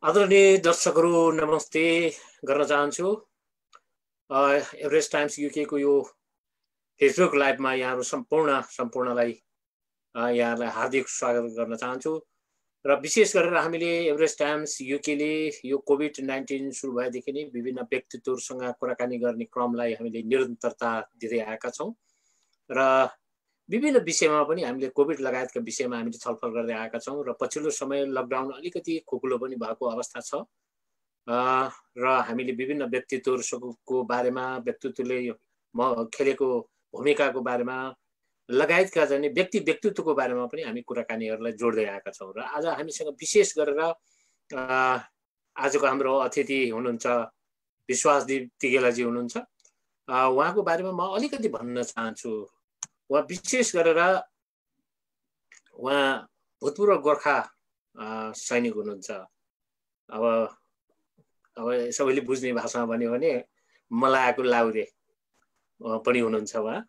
आदरणीय दर्शकहरू नमस्ते गर्न चाहन्छु। एभरेस्ट टाइम्स युके को यो फेसबुक लाइभमा यहाँहरू सम्पूर्णलाई यहाँलाई हार्दिक स्वागत गर्न चाहन्छु र विशेष गरेर हामीले एभरेस्ट टाइम्स युकेले यो कोभिड-19 सुरु भएदेखि नै विभिन्न व्यक्तित्वहरूसँग कुराकानी गर्ने क्रमलाई हामीले निरन्तरता दिँदै आएका छौं र विभिन्न विषयमा पनि हामीले कोभिड लगायतका विषयमा हामीले छलफल गर्दै आएका छौं र पछिल्लो समय लकडाउन अलिकति खुकुलो पनि भएको अवस्था छ र हामीले विभिन्न व्यक्तित्वहरूको बारेमा व्यक्तित्वले खेलेको भूमिकाको बारेमा लगायतका चाहिँ व्यक्तित्वको बारेमा पनि हामी कुराकानीहरूलाई जोड्दै आएका छौं र आज हामीसँग विशेष गरेर आजको हाम्रो अतिथि हुनुहुन्छ विश्वासदीप तिगेलाजी हुनुहुन्छ। उहाँको बारेमा म अलिकति भन्न चाहन्छु। उहाँ विशेष गरेर उहाँ भूतपूर्व गोर्खा सैनिक हुनुहुन्छ। अब सबैले बुझ्ने भाषामा भन्यो भने मलायाको लाउरे पनि हुनुहुन्छ उहाँ।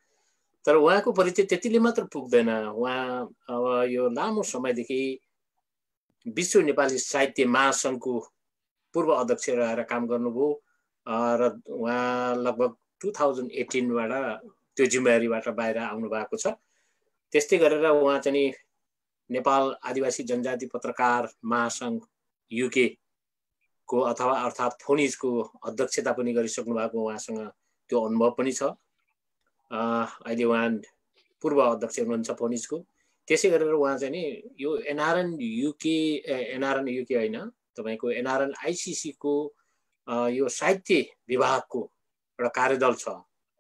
तर उहाँको परिचय त्यतिले मात्र पुग्दैन। उहाँ अब यो लामो समयदेखि विश्व नेपाली साहित्य महासंघको पूर्व अध्यक्ष रहेर काम गर्नुभयो र उहाँ लगभग 2018 बाट त्यो जिम्मेवारीबाट बाहिर आउनु भएको छ। त्यस्तै गरेर उहाँ चाहिँ नेपाल आदिवासी जनजाति पत्रकार महासंघ युके को अर्थात् फोनिजको अध्यक्षता पनि गरिसक्नु भएको उहाँसँग त्यो अनुभव पनि छ। अहिले उहाँ पूर्व अध्यक्ष हुनुहुन्छ फोनिजको। त्यसै गरेर उहाँ चाहिँ यो एनआरएन युके हैन तपाईको एनआरएन आईसीसी को यो साहित्य विभागको एउटा कार्यदल छ।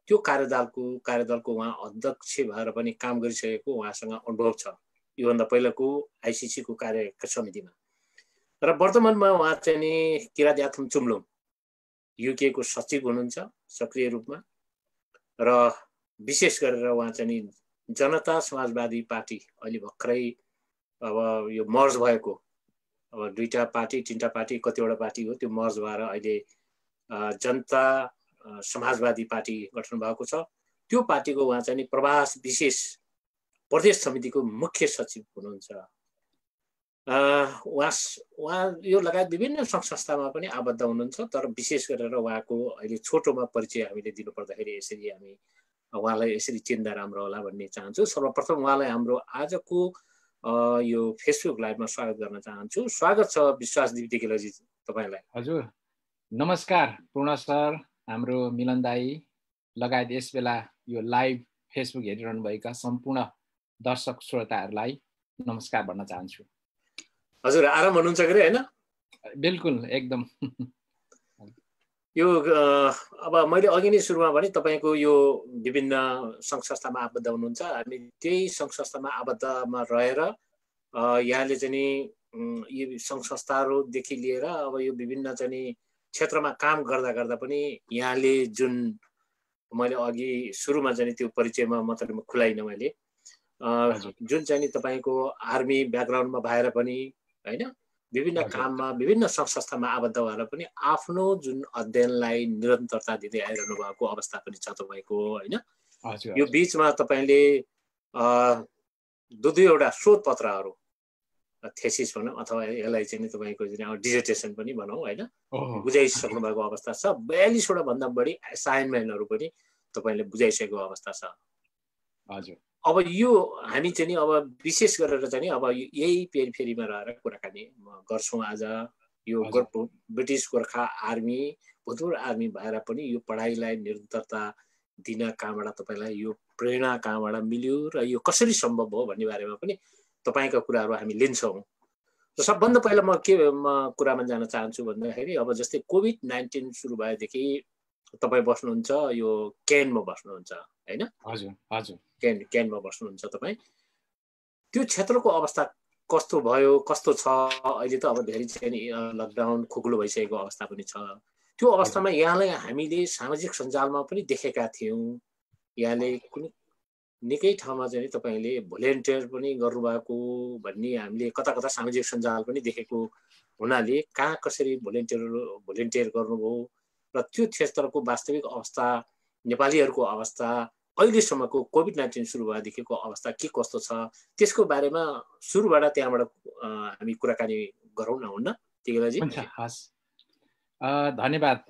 त्यो कार्यदलको उहाँ अध्यक्ष भएर पनि काम गरिसकेको उहाँसँग अनुभव छ योभन्दा पहिलाको आईसीसी को कार्य समितिमा। र वर्तमानमा उहाँ चाहिँ किरात याथुम चुम्लुङ युके को सचिव हुनुहुन्छ सक्रिय रूपमा र विशेष गरेर उहाँ चाहिँ जनता समाजवादी पार्टी अहिले भर्खरै अब यो मर्ज भएको अब दुईटा पार्टी तीनटा पार्टी कतिवटा पार्टी हो त्यो मर्ज भएर अहिले जनता समाजवादी पार्टी गठन भएको छ। त्यो पार्टीको उहाँ चाहिँ प्रवास विशेष प्रदेश समितिको मुख्य सचिव हुनुहुन्छ। उहाँ यो लगायत विभिन्न सङ्घ संस्थामा पनि आबद्ध हुनुहुन्छ। तर विशेष गरेर उहाँको अहिले छोटोमा परिचय हामीले दिनुपर्दाखेरि यसरी हामी उहाँलाई यसरी चिन्दा राम्रो होला भन्ने चाहन्छु। सर्वप्रथम उहाँलाई हाम्रो आजको यो फेसबुक लाइभमा स्वागत गर्न चाहन्छु। स्वागत छ विश्वासदीप तिगेलाजी तपाईलाई। हजुर नमस्कार पूर्ण सर, हाम्रो मिलन दाई लगायत यस बेला यो लाइभ फेसबुक हेरिरहनु भएका सम्पूर्ण दर्शक श्रोताहरूलाई नमस्कार भन्न चाहन्छु। हजुर आराम हुनुहुन्छ के हैन? बिल्कुल एकदम। यो अब मैले अघि नै सुरुमा भने तपाईको यो विभिन्न सङ्घ संस्थामा आबद्ध हुनुहुन्छ। हामी त्यही सङ्घ संस्थामा आबद्धमा रहेर यहाँले चाहिँ यो सङ्घ संस्थाहरूदेखि लिएर अब यो विभिन्न चाहिँ क्षेत्रमा काम गर्दा पनि यहाँले जुन मैले अघि सुरुमा चाहिँ त्यो परिचयमा मतलब खुलाइन मैले जुन चाहिँ तपाईको आर्मी ब्याकग्राउन्डमा भएर पनि हैन विभिन्न काममा विभिन्न सङ्घ संस्थामा आबद्ध भएर पनि आफ्नो जुन अध्ययनलाई निरन्तरता दिँदै आइरहनु भएको अवस्था पनि छ तपाईको हैन। यो बीचमा तपाईले दुईवटा शोध पत्रहरू थेसिस भनौं अथवा यसलाई चाहिँ तपाईको डिजर्टेसन पनि भनौं हैन बुझाइसक्नु भएको अवस्था छ। 42 वटा भन्दा बढी असाइनमेन्टहरू पनि तपाईले बुझाइसकेको अवस्था छ। हजुर अब यो हामी चाहिँ अब विशेष गरेर चाहिँ अब यही फेरिमा रहेर कुराकानी गर्छौं आज। यो ब्रिटिश गोर्खा आर्मी भूतपूर्व आर्मी भएर पनि यो पढाइलाई निरन्तरता दिन कहाँबाट तपाईलाई यो प्रेरणा कहाँबाट मिल्यो र यो कसरी सम्भव हो भन्ने बारेमा पनि तपाईका कुराहरू हामी लिन्छौं। र सबभन्दा पहिला म कुरामा जान चाहन्छु भन्दाखेरि अब जस्तै कोभिड-19 सुरु भएदेखि तपाई बस्नुहुन्छ यो केनमा बस्नुहुन्छ हैन? हजुर हजुर केनमा बस्नुहुन्छ तपाई। त्यो क्षेत्रको अवस्था कस्तो भयो कस्तो छ? अहिले त अब धेरै चाहिँ लकडाउन खुकुलो भइसकेको अवस्था पनि छ। त्यो अवस्थामा यहाँलाई हामीले सामाजिक सञ्जालमा पनि देखेका थियौं। यहाँले कुनै निकै ठाउँमा चाहिँ तपाईले भोलिन्टियर पनि गर्नुभएको भन्ने हामीले कता सामाजिक सञ्जाल पनि देखेको हुनाले कहाँ कसरी भोलिन्टियर गर्नुभयो र त्यो क्षेत्रको वास्तविक अवस्था नेपालीहरूको अवस्था अहिलेसम्मको कोभिड-19 सुरु भएदेखिको अवस्था के कस्तो छ त्यसको बारेमा सुरुबाट त्यहाँबाट हामी कुराकानी गरौँ न हुन्न? तिगलाजी। हुन्छ, हस्, धन्यवाद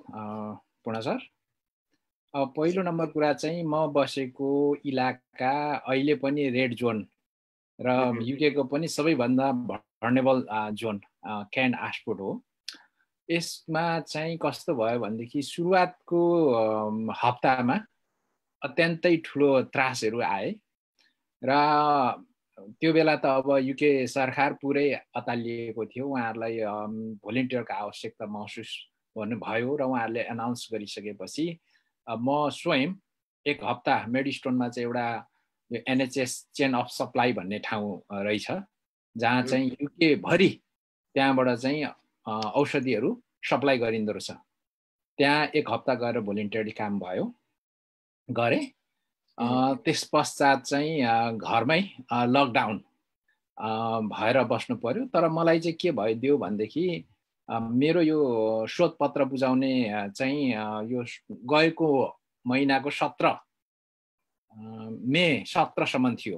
पूर्ण सर। पहिलो नम्बर कुरा चाहिँ म बसेको इलाका अहिले पनि रेड जोन र युकेको पनि सबैभन्दा भर्नेबल जोन क्यान आशपुट हो। यसमा चाहिँ कस्तो भयो भनेदेखि सुरुवातको हप्तामा अत्यन्तै ठुलो त्रासहरू आए र त्यो बेला त अब युके सरकार पुरै अतालिएको थियो। उहाँहरूलाई भोलिन्टियरको आवश्यकता महसुस गर्नुभयो र उहाँहरूले एनाउन्स गरिसकेपछि म स्वयं एक हप्ता मेडिस्टोनमा चाहिँ एउटा यो एनएचएस चेन अफ सप्लाई भन्ने ठाउँ रहेछ, जहाँ चाहिँ युकेभरि त्यहाँबाट चाहिँ औषधिहरू सप्लाई गरिँदो रहेछ। त्यहाँ एक हप्ता गएर भोलिन्टियरली काम भयो गरेँ। त्यस पश्चात चाहिँ घरमै लकडाउन भएर बस्नु पर्यो। तर मलाई चाहिँ के भइदियो भनेदेखि मेरो यो शोधपत्र बुझाउने चाहिँ यो गएको महिनाको 17 मे 17सम्म थियो।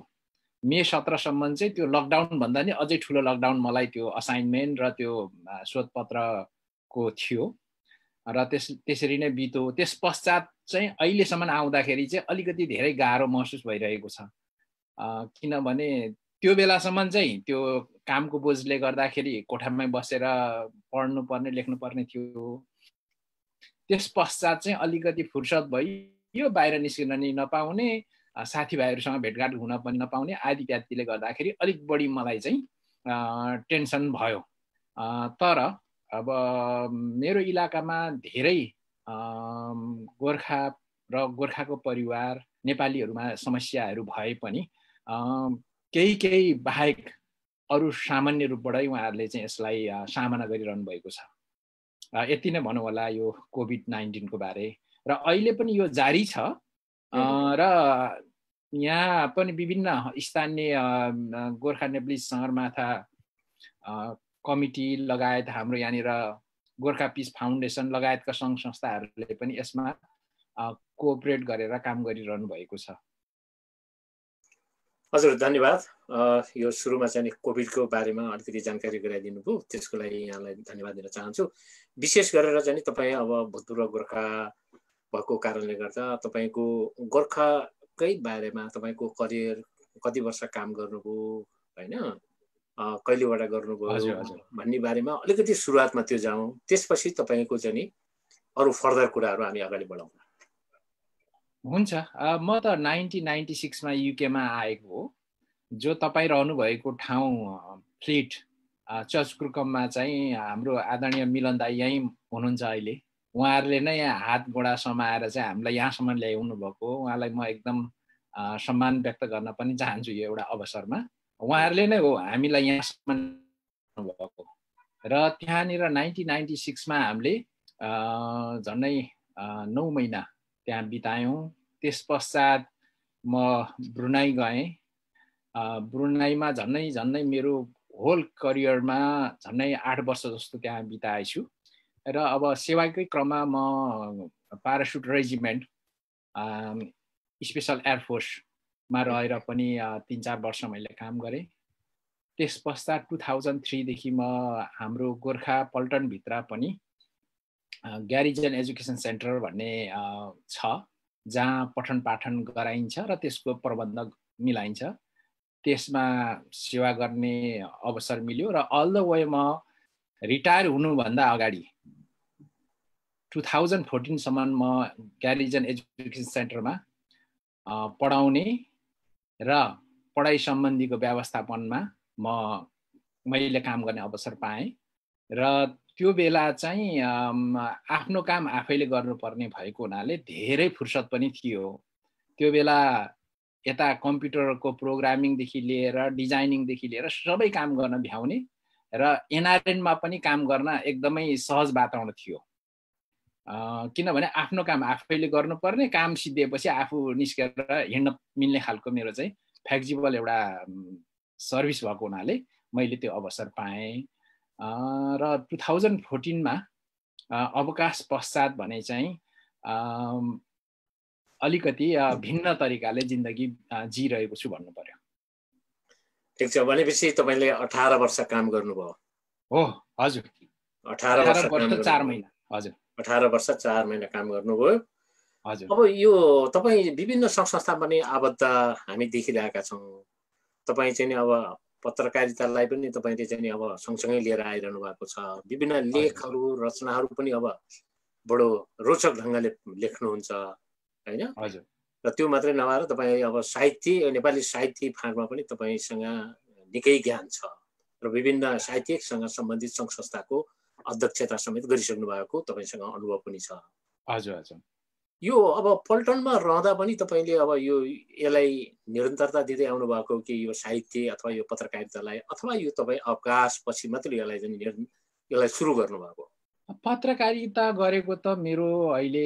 मे 17सम्म चाहिँ त्यो लकडाउन भन्दा नि अझै ठुलो लकडाउन मलाई त्यो असाइनमेन्ट र त्यो शोधपत्रको थियो र त्यसरी नै बित्यो। त्यस पश्चात चाहिँ अहिलेसम्म आउँदाखेरि चाहिँ अलिकति धेरै गाह्रो महसुस भइरहेको छ, किनभने त्यो बेलासम्म चाहिँ त्यो कामको बोझले गर्दाखेरि कोठामै बसेर पढ्नुपर्ने लेख्नुपर्ने थियो। त्यस पश्चात चाहिँ अलिकति फुर्सद भइयो, बाहिर निस्किन नि नपाउने, साथीभाइहरूसँग भेटघाट हुन पनि नपाउने आदि इत्यादिले गर्दाखेरि अलिक बढी मलाई चाहिँ टेन्सन भयो। तर अब मेरो इलाकामा धेरै गोर्खा र गोर्खाको परिवार नेपालीहरूमा समस्याहरू भए पनि केही बाहेक अरू सामान्य रूपबाटै उहाँहरूले चाहिँ यसलाई सामना गरिरहनु भएको छ। यति नै भनौँ होला यो कोभिड-19 को बारे। र अहिले पनि यो जारी छ र यहाँ पनि विभिन्न स्थानीय गोर्खा नेप्ली सगरमाथा कमिटी लगायत हाम्रो यहाँनिर गोर्खा पिस फाउन्डेसन लगायतका सङ्घ संस्थाहरूले पनि यसमा कोअपरेट गरेर काम गरिरहनु भएको छ। हजुर, धन्यवाद। यो सुरुमा चाहिँ कोभिडको बारेमा अलिकति जानकारी गराइदिनु भयो, त्यसको लागि यहाँलाई धन्यवाद दिन चाहन्छु। विशेष गरेर चाहिँ तपाईँ अब भूतपूर्व गोर्खा भएको कारणले गर्दा तपाईँको गोर्खाकै बारेमा तपाईँको करियर कति वर्ष काम गर्नुभयो होइन, कहिलेबाट गर्नुभयो भन्ने बारेमा अलिकति सुरुवातमा त्यो जाउँ, त्यसपछि तपाईँको चाहिँ अरू फर्दर कुराहरू हामी अगाडि बढाउँ। हुन्छ। म त 1996मा युकेमा आएको हो। जो तपाईँ रहनुभएको ठाउँ फ्लिट चर्चक्रुकममा चाहिँ हाम्रो आदरणीय मिलन दाई यहीँ हुनुहुन्छ अहिले। उहाँहरूले नै हात गोडा समाएर चाहिँ हामीलाई यहाँसम्म ल्याउनु भएको। उहाँलाई म एकदम सम्मान व्यक्त गर्न पनि चाहन्छु यो एउटा अवसरमा। उहाँहरूले नै हो हामीलाई यहाँसम्म भएको। र त्यहाँनिर 1996मा हामीले झन्डै 9 महिना त्यहाँ बितायौँ। त्यस पश्चात म ब्रुनाई गएँ। ब्रुनाईमा झन्डै मेरो होल करियरमा झन्डै 8 वर्ष जस्तो त्यहाँ बिताएछु। र अब सेवाकै क्रममा म प्यारासुट रेजिमेन्ट स्पेसल एयरफोर्समा रहेर पनि 3-4 वर्ष मैले काम गरेँ। त्यस पश्चात 2003 देखि म हाम्रो गोर्खा पल्टनभित्र पनि ग्यारिजन एजुकेसन सेन्टर भन्ने छ, जहाँ पठन पाठन गराइन्छ र त्यसको प्रबन्ध मिलाइन्छ। त्यसमा सेवा गर्ने अवसर मिल्यो र अल द वे म रिटायर हुनुभन्दा अगाडि 2014सम्म म ग्यारिजन एजुकेसन सेन्टरमा पढाउने र पढाइ सम्बन्धीको व्यवस्थापनमा मैले काम गर्ने अवसर पाएँ। र त्यो बेला चाहिँ आफ्नो काम आफैले गर्नुपर्ने भएको हुनाले धेरै फुर्सद पनि थियो। त्यो बेला यता कम्प्युटरको प्रोग्रामिङदेखि लिएर डिजाइनिङदेखि लिएर सबै काम गर्न भ्याउने र एनआरएनमा पनि काम गर्न एकदमै सहज वातावरण थियो। किनभने आफ्नो काम आफैले गर्नुपर्ने, काम सिद्धिएपछि आफू निस्केर हिँड्न मिल्ने खालको मेरो चाहिँ फ्लेक्जिबल एउटा सर्भिस भएको हुनाले मैले त्यो अवसर पाएँ। र 2014मा अवकाश पश्चात भने चाहिँ अलिकति भिन्न तरिकाले जिन्दगी जिरहेको छु भन्नु पर्यो। ठिक छ, भनेपछि तपाईँले 18 वर्ष काम गर्नुभयो? हो हजुर। 18 वर्ष 4 महिना। हजुर, 18 वर्ष 4 महिना काम गर्नुभयो। हजुर। अब यो तपाईँ विभिन्न सङ्घ संस्था पनि आबद्ध हामी देखिरहेका छौँ। तपाईँ चाहिँ नि अब पत्रकारितालाई पनि तपाईँले चाहिँ नि अब सँगसँगै लिएर आइरहनु भएको छ। विभिन्न लेखहरू रचनाहरू पनि अब बडो रोचक ढङ्गले लेख्नुहुन्छ होइन। हजुर। र त्यो मात्रै नभएर तपाईँ अब साहित्य नेपाली साहित्य फाँटमा पनि तपाईँसँग निकै ज्ञान छ र विभिन्न साहित्यिकसँग सम्बन्धित सङ्घ संस्थाको अध्यक्षता समेत गरिसक्नु भएको तपाईँसँग अनुभव पनि छ। हजुर, हजुर। यो अब पल्टनमा रहँदा पनि तपाईँले अब यसलाई निरन्तरता दिँदै आउनु भएको कि यो साहित्य अथवा यो पत्रकारितालाई, अथवा यो तपाईँ अवकाशपछि मात्रै यसलाई सुरु गर्नुभएको? पत्रकारिता गरेको त मेरो अहिले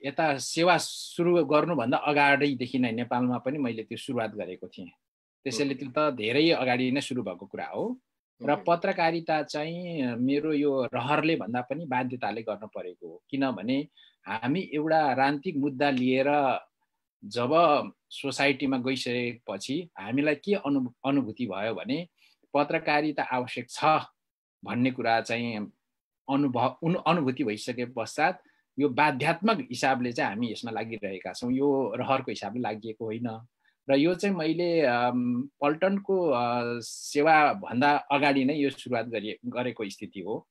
यता सेवा सुरु गर्नुभन्दा अगाडिदेखि नै नेपालमा पनि मैले त्यो सुरुवात गरेको थिएँ। त्यसैले त्यो त धेरै अगाडि नै सुरु भएको कुरा हो। र पत्रकारिता चाहिँ मेरो यो रहरले भन्दा पनि बाध्यताले गर्न परेको हो। किनभने हामी एउटा राजनीतिक मुद्दा लिएर जब सोसाइटीमा गइसकेपछि हामीलाई के अनुभूति भयो भने पत्रकारिता आवश्यक छ भन्ने कुरा चाहिँ अनुभूति भइसके पश्चात यो बाध्यात्मक हिसाबले चाहिँ हामी यसमा लागिरहेका छौँ। यो रहरको हिसाबले लागिएको होइन। र यो चाहिँ मैले पल्टनको सेवा भन्दा अगाडि नै यो सुरुवात गरेको स्थिति हो।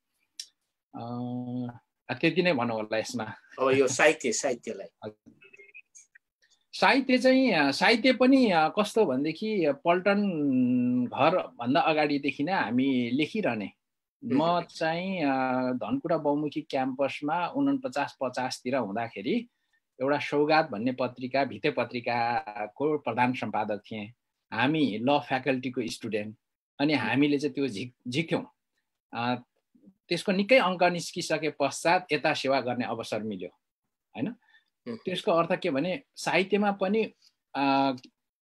त्यति नै भनौँ होला यसमा। अब यो साहित्यलाई साहित्य पनि कस्तो भनेदेखि पल्टन घर भन्दा अगाडिदेखि नै हामी लेखिरहने। म चाहिँ धनकुटा बहुमुखी क्याम्पसमा 49-50 तिर हुँदाखेरि एउटा सौगात भन्ने पत्रिका, भिते पत्रिकाको प्रधान सम्पादक थिएँ। हामी ल फ्याकल्टीको स्टुडेन्ट, अनि हामीले चाहिँ त्यो झिक्थ्यौँ। त्यसको निकै अङ्क निस्किसके पश्चात यता सेवा गर्ने अवसर मिल्यो होइन। त्यसको अर्थ के भने साहित्यमा पनि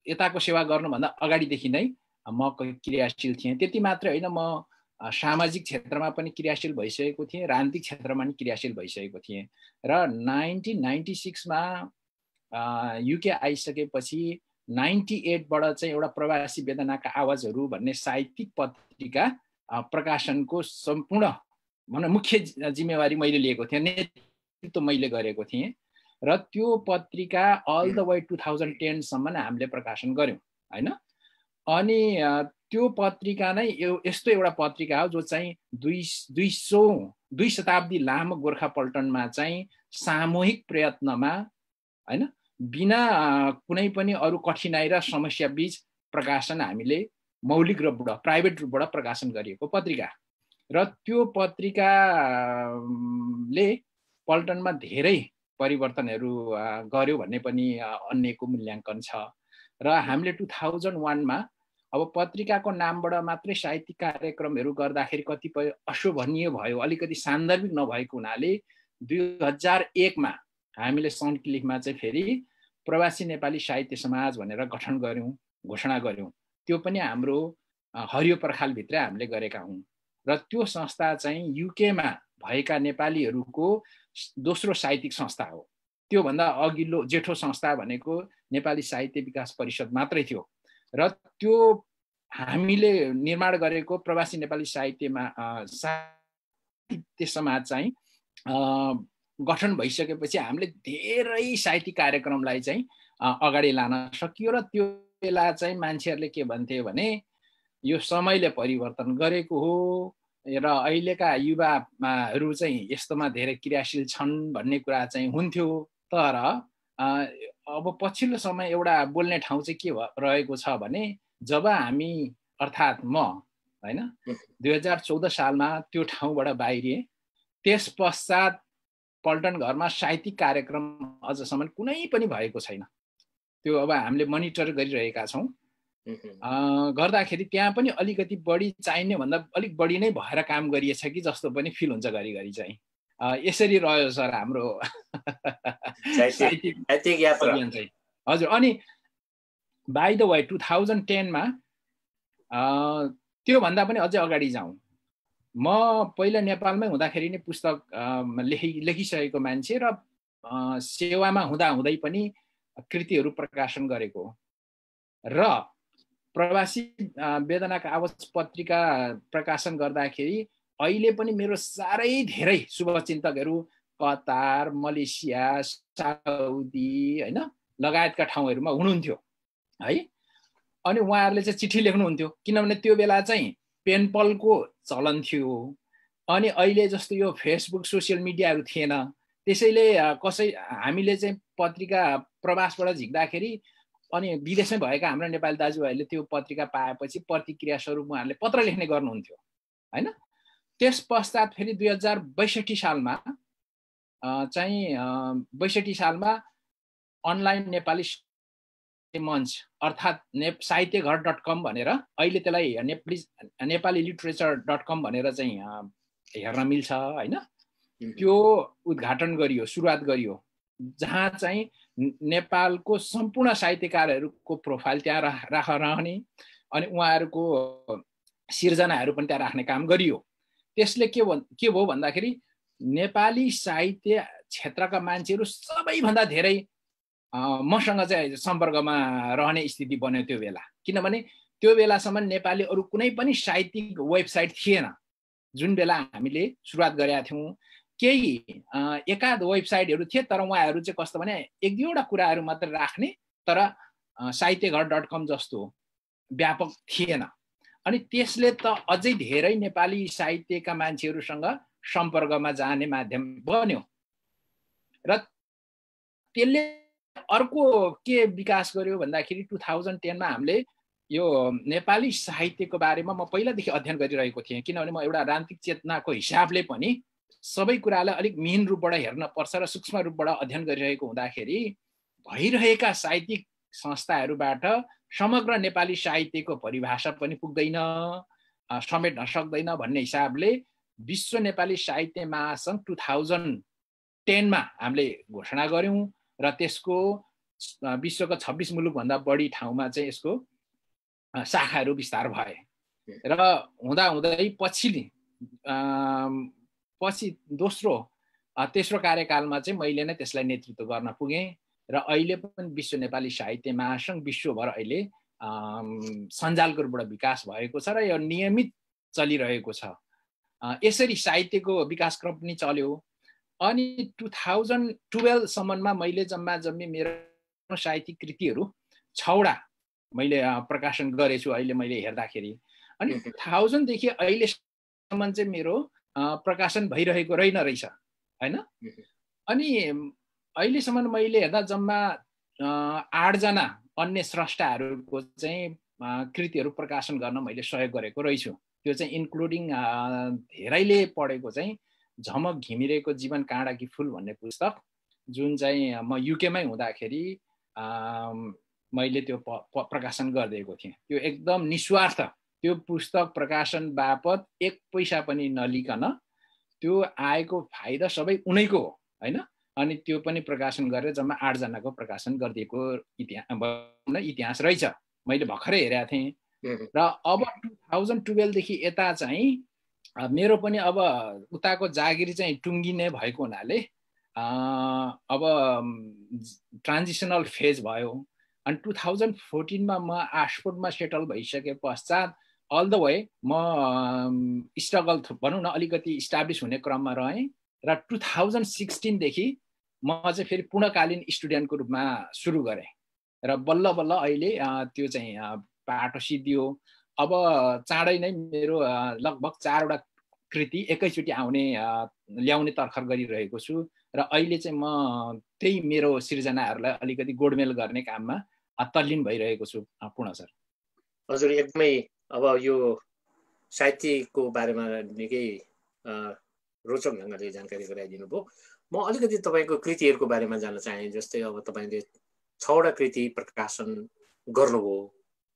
यताको सेवा गर्नुभन्दा अगाडिदेखि नै म क्रियाशील थिएँ। त्यति मात्रै होइन, म सामाजिक क्षेत्रमा पनि क्रियाशील भइसकेको थिएँ, राजनीतिक क्षेत्रमा पनि क्रियाशील भइसकेको थिएँ। र 1996 मा युके आइसकेपछि 98 बाट चाहिँ एउटा प्रवासी वेदनाका आवाजहरू भन्ने साहित्यिक पत्रिका प्रकाशनको सम्पूर्ण मुख्य जिम्मेवारी मैले लिएको थिएँ, नेतृत्व मैले गरेको थिएँ। र त्यो पत्रिका अल द वे 2010 सम्म हामीले प्रकाशन गर्यौँ होइन। अनि त्यो पत्रिका नै यस्तो एउटा पत्रिका हो जो चाहिँ 2 शताब्दी लामो गोर्खा पल्टनमा चाहिँ सामूहिक प्रयत्नमा होइन, बिना कुनै पनि अरू कठिनाइ र समस्या बीच प्रकाशन हामीले मौलिक रूपबाट प्राइभेट रूपबाट प्रकाशन गरिएको पत्रिका। र त्यो पत्रिकाले पल्टनमा धेरै परिवर्तनहरू गर्यो भन्ने पनि अन्यको मूल्याङ्कन छ। र हामीले 2001 मा अब पत्रिकाको नामबाट मात्रै साहित्यिक कार्यक्रमहरू गर्दाखेरि कतिपय अशोभनीय भयो, अलिकति सान्दर्भिक नभएको हुनाले 2001 मा हामीले सन्टक्लिफमा चाहिँ फेरि प्रवासी नेपाली साहित्य समाज भनेर गठन गर्यौँ, घोषणा गर्यौँ। त्यो पनि हाम्रो हरियो पर्खालभित्रै हामीले गरेका हौँ। र त्यो संस्था चाहिँ युकेमा भएका नेपालीहरूको दोस्रो साहित्यिक संस्था हो। त्योभन्दा अघिल्लो जेठो संस्था भनेको नेपाली साहित्य विकास परिषद मात्रै थियो। र त्यो हामीले निर्माण गरेको प्रवासी नेपाली साहित्य समाज चाहिँ गठन भइसकेपछि हामीले धेरै साहित्यिक कार्यक्रमलाई चाहिँ अगाडि लान सकियो। र त्यो बेला चाहिँ मान्छेहरूले के भन्थे भने यो समयले परिवर्तन गरेको हो र अहिलेका युवाहरू चाहिँ यस्तोमा धेरै क्रियाशील छन् भन्ने कुरा चाहिँ हुन्थ्यो। तर अब पछिल्लो समय एउटा बोल्ने ठाउँ चाहिँ के रहेको छ भने जब हामी अर्थात् म होइन 2014 सालमा त्यो ठाउँबाट बाहिरिएँ, त्यस पश्चात पल्टन घरमा साहित्यिक कार्यक्रम अझसम्म कुनै पनि भएको छैन। त्यो अब हामीले मोनिटर गरिरहेका छौँ। गर्दाखेरि त्यहाँ पनि अलिकति बढी चाहिने भन्दा अलिक बढी नै भएर काम गरिएछ कि जस्तो पनि फिल हुन्छ घरिघरि चाहिँ। यसरी रह्यो सर हाम्रो साहित्यिक यात्रा चाहिँ। हजुर। अनि बाई द वे 2010 मा त्योभन्दा पनि अझै अगाडि जाउँ, म पहिला नेपालमै हुँदाखेरि नै पुस्तक लेखिसकेको मान्छे र सेवामा हुँदाहुँदै पनि कृतिहरू प्रकाशन गरेको र प्रवासी वेदनाका आवाज पत्रिका प्रकाशन गर्दाखेरि अहिले पनि मेरो साह्रै धेरै शुभचिन्तकहरू कतार, मलेसिया, साउदी हैन लगायतका ठाउँहरूमा हुनुहुन्थ्यो है। अनि उहाँहरूले चाहिँ चिठी लेख्नुहुन्थ्यो, किनभने त्यो बेला चाहिँ पेनपलको चलन थियो। अनि अहिले जस्तो यो फेसबुक सोसियल मिडियाहरू थिएन। त्यसैले हामीले चाहिँ पत्रिका प्रवासबाट झिक्दाखेरि अनि विदेशमै भएका हाम्रो नेपाली दाजुभाइहरूले त्यो पत्रिका पाएपछि प्रतिक्रिया स्वरूप उहाँहरूले पत्र लेख्ने गर्नुहुन्थ्यो हैन। त्यस पश्चात फेरि 2062 सालमा चाहिँ 62 सालमा अनलाइन नेपाली मञ्च अर्थात् साहित्यघर.com भनेर, अहिले त्यसलाई नेपाली लिटरेचर.com भनेर चाहिँ हेर्न मिल्छ हैन, त्यो उद्घाटन गरियो, सुरुवात गरियो, जहाँ चाहिँ नेपालको सम्पूर्ण साहित्यकारहरूको प्रोफाइल त्यहाँ रहने अनि उहाँहरूको सिर्जनाहरू पनि त्यहाँ राख्ने काम गरियो। त्यसले के भयो भन्दाखेरि नेपाली साहित्य क्षेत्रका मान्छेहरू सबैभन्दा धेरै मसँग चाहिँ सम्पर्कमा रहने स्थिति बन्यो त्यो बेला। किनभने त्यो बेलासम्म नेपाली अरू कुनै पनि साहित्यिक वेबसाइट थिएन। जुन बेला हामीले सुरुवात गरेका थियौँ केही एकाध वेबसाइटहरू थिए, तर उहाँहरू चाहिँ कस्तो भने एक दुईवटा कुराहरू मात्र राख्ने, तर साहित्यघर.com जस्तो व्यापक थिएन। अनि त्यसले त अझै धेरै नेपाली साहित्यका मान्छेहरूसँग सम्पर्कमा जाने माध्यम बन्यो। र त्यसले अर्को के विकास गर्यो भन्दाखेरि 2010 मा हामीले यो नेपाली साहित्यको बारेमा म पहिलादेखि अध्ययन गरिरहेको थिएँ। किनभने म एउटा राजनीतिक चेतनाको हिसाबले पनि सबै कुरालाई अलिक मिहिन रूपबाट हेर्न पर्छ र सूक्ष्म रूपबाट अध्ययन गरिरहेको हुँदाखेरि भइरहेका साहित्यिक संस्थाहरूबाट समग्र नेपाली साहित्यको परिभाषा पनि पुग्दैन, समेट्न सक्दैन भन्ने हिसाबले विश्व नेपाली साहित्य महासङ्घ 2010 मा हामीले घोषणा गर्यौं र त्यसको विश्वको 26 मुलुकभन्दा बढी ठाउँमा चाहिँ यसको शाखाहरू विस्तार भए। र हुँदाहुँदै पछि दोस्रो तेस्रो कार्यकालमा चाहिँ मैले नै त्यसलाई नेतृत्व गर्न पुगेँ र अहिले पनि विश्व नेपाली साहित्य महासङ्घ विश्वभर अहिले सञ्जालको रूपबाट विकास भएको छ र यो नियमित चलिरहेको छ। यसरी साहित्यको विकास क्रम पनि चल्यो। अनि 2012 सम्ममा मैले जम्मा जम्मी मेरो साहित्यिक कृतिहरू 6वटा मैले प्रकाशन गरेछु अहिले मैले हेर्दाखेरि। अनि 2000 देखि अहिलेसम्म चाहिँ मेरो प्रकाशन भइरहेको रहेछ हैन। अनि अहिलेसम्म मैले हेर्दा जम्मा 8 जना अन्य स्रष्टाहरूको चाहिँ कृतिहरू प्रकाशन गर्न मैले सहयोग गरेको रहेछु। त्यो चाहिँ इन्क्लुडिङ धेरैले पढेको चाहिँ झमक घिमिरेको जीवन काँडाकी फुल भन्ने पुस्तक, जुन चाहिँ म युकेमै हुँदाखेरि मैले त्यो प्रकाशन गरिदिएको थिएँ। त्यो एकदम निस्वार्थ, त्यो पुस्तक प्रकाशन बापत 1 पैसा पनि नलिकन त्यो आएको फाइदा सबै उनैको हो हैन। अनि त्यो पनि प्रकाशन गरेर जम्मा 8 जनाको प्रकाशन गरिदिएको इतिहास रहेछ। मैले भर्खरै हेरेको थिएँ। र अब 2012 देखि यता चाहिँ मेरो पनि अब उताको जागिर चाहिँ टुङ्गिने भएको हुनाले अब ट्रान्जिसनल फेज भयो। अनि 2014 मा म आक्सफोर्डमा सेटल भइसके पश्चात अल द वे म स्ट्रगल भनौँ न अलिकति इस्टाब्लिस हुने क्रममा रहेँ र 2016 देखि म चाहिँ फेरि पूर्णकालीन स्टुडेन्टको रूपमा सुरु गरेँ र बल्ल बल्ल अहिले त्यो चाहिँ बाटो सिद्धियो। अब चाँडै नै मेरो लगभग 4वटा कृति एकैचोटि ल्याउने तर्खर गरिरहेको छु र अहिले चाहिँ म त्यही मेरो सिर्जनाहरूलाई अलिकति गोडमेल गर्ने काममा तल्लीन भइरहेको छु। पूर्ण सर। हजुर एकदमै अब यो साहित्यको बारेमा निकै रोचक ढङ्गले जानकारी गराइदिनु भयो। म अलिकति तपाईँको कृतिहरूको बारेमा जान्न चाहे। जस्तै अब तपाईँले 6वटा कृति प्रकाशन गर्नुभयो।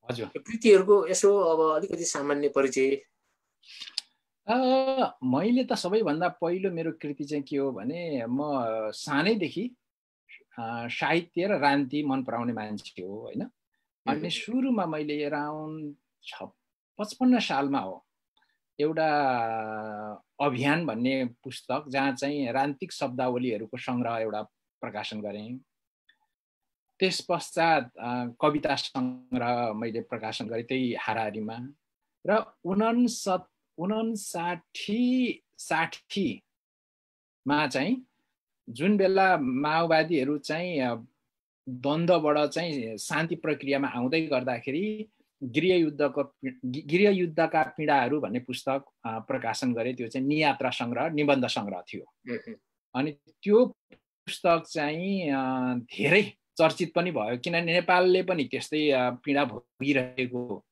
हजुर, कृतिहरूको यसो अब अलिकति सामान्य परिचय। मैले त सबैभन्दा पहिलो मेरो कृति चाहिँ के हो भने म सानैदेखि साहित्य र राजनीति मन पराउने मान्छे हो हैन। अनि सुरुमा मैले अराउन्ड 55 सालमा हो एउटा अभियान भन्ने पुस्तक, जहाँ चाहिँ राजनीतिक शब्दावलीहरूको संग्रह एउटा प्रकाशन गरेँ। त्यस पश्चात कविता संग्रह मैले प्रकाशन गरेँ त्यही हाराहारीमा। र 59-60 मा चाहिँ जुन बेला माओवादीहरू चाहिँ द्वन्द्वबाट चाहिँ शान्ति प्रक्रियामा आउँदै गर्दाखेरि गृहयुद्धका पीडाहरू भन्ने पुस्तक प्रकाशन गरे। त्यो चाहिँ नियात्रा सङ्ग्रह निबन्ध सङ्ग्रह थियो। अनि त्यो पुस्तक चाहिँ धेरै चर्चित पनि भयो, किनभने नेपालले पनि त्यस्तै पीडा भोगिरहेको,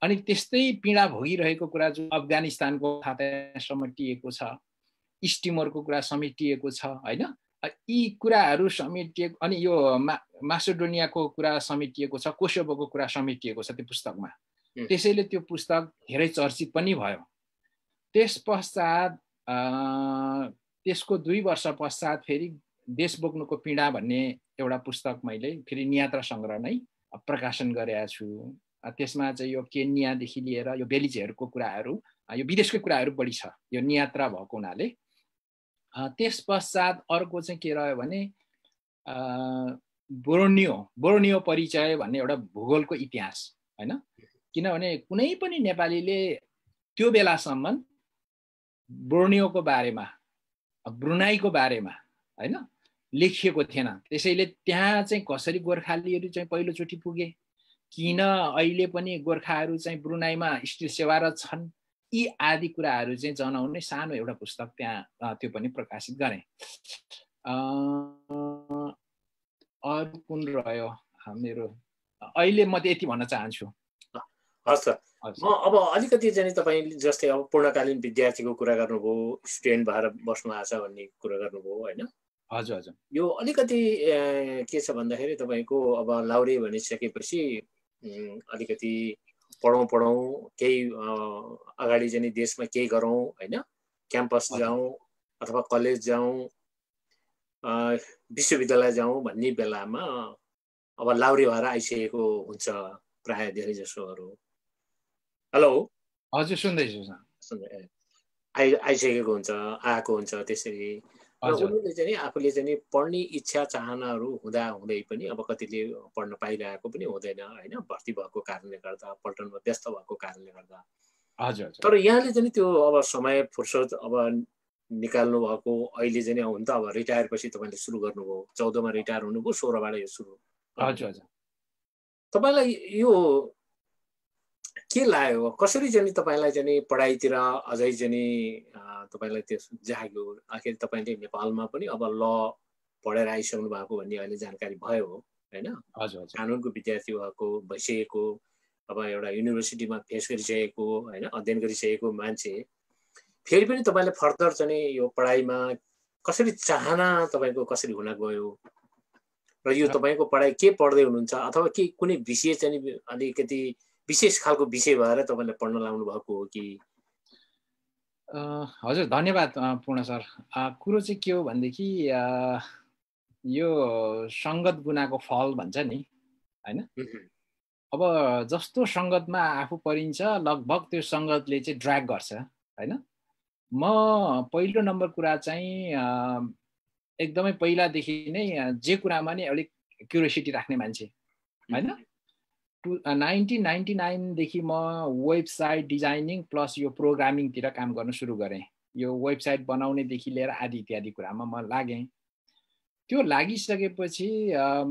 अनि त्यस्तै पीडा भोगिरहेको कुरा जो अफगानिस्तानको खाता समेटिएको छ, इस्टिमरको कुरा समेटिएको छ हैन, यी कुराहरू समेटिएको, अनि यो मासेडोनियाको कुरा समेटिएको छ, कोसोभोको कुरा समेटिएको छ त्यो पुस्तकमा। त्यसैले त्यो पुस्तक धेरै चर्चित पनि भयो। त्यस पश्चात त्यसको 2 वर्ष पश्चात फेरि देश बोक्नुको पीडा भन्ने एउटा पुस्तक मैले फेरि नियात्रा सङ्ग्रह नै प्रकाशन गरेका छु। त्यसमा चाहिँ यो केन्यादेखि लिएर यो बेलिजहरूको कुराहरू, यो विदेशकै कुराहरू बढी छ, यो नियात्रा भएको हुनाले। त्यस पश्चात अर्को चाहिँ के रह्यो भने बोर्नियो परिचय भन्ने एउटा भूगोलको इतिहास हैन, किनभने कुनै पनि नेपालीले त्यो बेलासम्म बोर्नियोको बारेमा, ब्रुनाईको बारेमा हैन लेखिएको थिएन। त्यसैले त्यहाँ चाहिँ कसरी गोर्खालीहरू चाहिँ पहिलोचोटि पुगे, किन अहिले पनि गोर्खाहरू चाहिँ ब्रुनाईमा स्थिर सेवारत छन्, यी आदि कुराहरू चाहिँ जनाउने सानो एउटा पुस्तक त्यहाँ त्यो पनि प्रकाशित गरेँ। अरू कुन रह्यो मेरो, अहिले म त्यति भन्न चाहन्छु। हस् त, म अब अलिकति चाहिँ तपाईँ जस्तै अब पूर्णकालीन विद्यार्थीको कुरा गर्नुभयो, स्टुडेन्ट भएर बस्नु भएको छ भन्ने कुरा गर्नुभयो होइन। हजुर हजुर। यो अलिकति के छ भन्दाखेरि तपाईँको अब लाउरे भनिसकेपछि अलिकति पढौँ केही अगाडि चाहिँ देशमा केही गरौँ होइन, क्याम्पस जाउँ अथवा कलेज जाउँ, विश्वविद्यालय जाउँ भन्ने बेलामा अब लाउरे भएर आइसकेको हुन्छ प्राय धेरै जसोहरू। हेलो, हजुर सुन्दैछु। आइसकेको हुन्छ, आएको हुन्छ। त्यसरी उनीहरूले चाहिँ आफूले चाहिँ पढ्ने इच्छा चाहनाहरू हुँदै पनि अब कतिले पढ्न पाइरहेको पनि हुँदैन होइन, भर्ती भएको कारणले गर्दा, पल्टनमा व्यस्त भएको कारणले गर्दा। हजुर। तर यहाँले चाहिँ त्यो अब समय फुर्सद अब निकाल्नु भएको, अहिले चाहिँ हुन त अब रिटायर पछि तपाईँले सुरु गर्नुभयो, 14 मा रिटायर हुनुभयो, 16 बाट यो सुरु। हजुर। तपाईँलाई यो के लाग्यो, कसरी चाहिँ तपाईँलाई चाहिँ पढाइतिर अझै चाहिँ तपाईँलाई त्यो जाग्यो? आखिर तपाईँले नेपालमा पनि अब ल पढेर आइसक्नु भएको भन्ने अहिले जानकारी भयो होइन, कानुनको विद्यार्थी भएको भइसकेको, अब एउटा युनिभर्सिटीमा फेस गरिसकेको होइन, अध्ययन गरिसकेको मान्छे फेरि पनि तपाईँले फर्दर चाहिँ यो पढाइमा कसरी चाहना तपाईँको कसरी हुन गयो, र यो तपाईँको पढाइ के पढ्दै हुनुहुन्छ, अथवा के कुनै विषय चाहिँ अलिकति विशेष खालको विषय भएर तपाईँले पढ्न लाउनु भएको हो कि? हजुर धन्यवाद पूर्ण सर। कुरो चाहिँ के हो भनेदेखि यो सङ्गत गुनाको फल भन्छ नि होइन। अब जस्तो सङ्गतमा आफू परिन्छ लगभग त्यो सङ्गतले चाहिँ ड्र्याग गर्छ होइन। म पहिलो नम्बर कुरा चाहिँ एकदमै पहिलादेखि नै जे कुरामा नै अलिक क्युरियोसिटी राख्ने मान्छे होइन। 1999 देखि म वेबसाइट डिजाइनिङ प्लस यो प्रोग्रामिङतिर काम गर्न सुरु गरेँ। यो वेबसाइट बनाउनेदेखि लिएर आदि इत्यादि कुरामा म लागेँ। त्यो लागिसकेपछि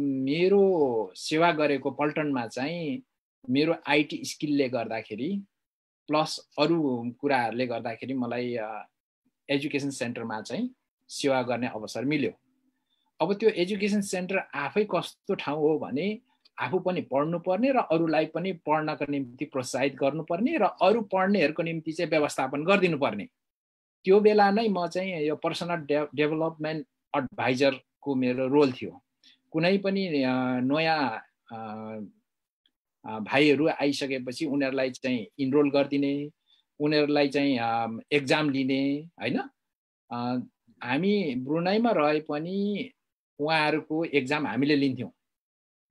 मेरो सेवा गरेको पल्टनमा चाहिँ मेरो आइटी स्किलले गर्दाखेरि प्लस अरू कुराहरूले गर्दाखेरि मलाई एजुकेसन सेन्टरमा चाहिँ सेवा गर्ने अवसर मिल्यो। अब त्यो एजुकेसन सेन्टर आफै कस्तो ठाउँ हो भने आफू पनि पढ्नुपर्ने र अरूलाई पनि पढ्नको निम्ति प्रोत्साहित गर्नुपर्ने र अरू पढ्नेहरूको निम्ति चाहिँ व्यवस्थापन गरिदिनुपर्ने। त्यो बेला नै म चाहिँ यो पर्सनल डेभलपमेन्ट एडभाइजरको मेरो रोल थियो। कुनै पनि नयाँ भाइहरू आइसकेपछि उनीहरूलाई चाहिँ इनरोल गरिदिने, उनीहरूलाई चाहिँ एक्जाम लिने होइन। हामी ब्रुनाईमा रहे पनि उहाँहरूको एक्जाम हामीले लिन्थ्यौँ।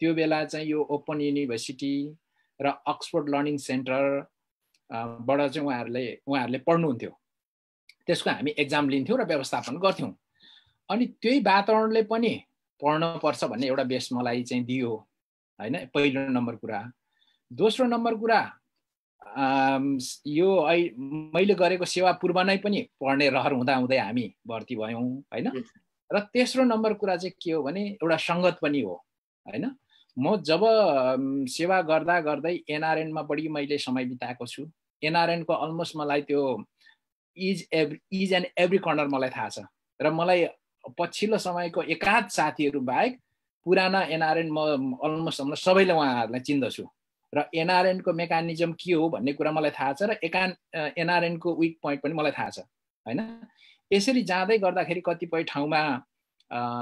त्यो बेला चाहिँ यो ओपन युनिभर्सिटी र अक्सफोर्ड लर्निङ सेन्टर बाट चाहिँ उहाँहरूले पढ्नुहुन्थ्यो। त्यसको हामी एक्जाम लिन्थ्यौँ र व्यवस्थापन गर्थ्यौँ। अनि त्यही वातावरणले पनि पढ्नुपर्छ भन्ने एउटा बेस मलाई चाहिँ दियो होइन, पहिलो नम्बर कुरा। दोस्रो नम्बर कुरा यो मैले गरेको सेवा पूर्व नै पनि पढ्ने रहर हुँदा हुँदै हामी भर्ती भयौँ होइन। र तेस्रो नम्बर कुरा चाहिँ के हो भने एउटा सङ्गत पनि हो होइन। म जब सेवा गर्दा गर्दै एनआरएनमा बढी मैले समय बिताएको छु। एनआरएनको अलमोस्ट मलाई त्यो इज एन्ड एभ्री कर्नर मलाई थाहा छ। र मलाई पछिल्लो समयको एकाध साथीहरू बाहेक पुराना एनआरएन म अलमोस्ट सबैले उहाँहरूलाई चिन्दछु। र एनआरएनको मेकानिजम के हो भन्ने कुरा मलाई थाहा छ। र एनआरएनको विक पोइन्ट पनि मलाई थाहा छ होइन। यसरी जाँदै गर्दाखेरि कतिपय ठाउँमा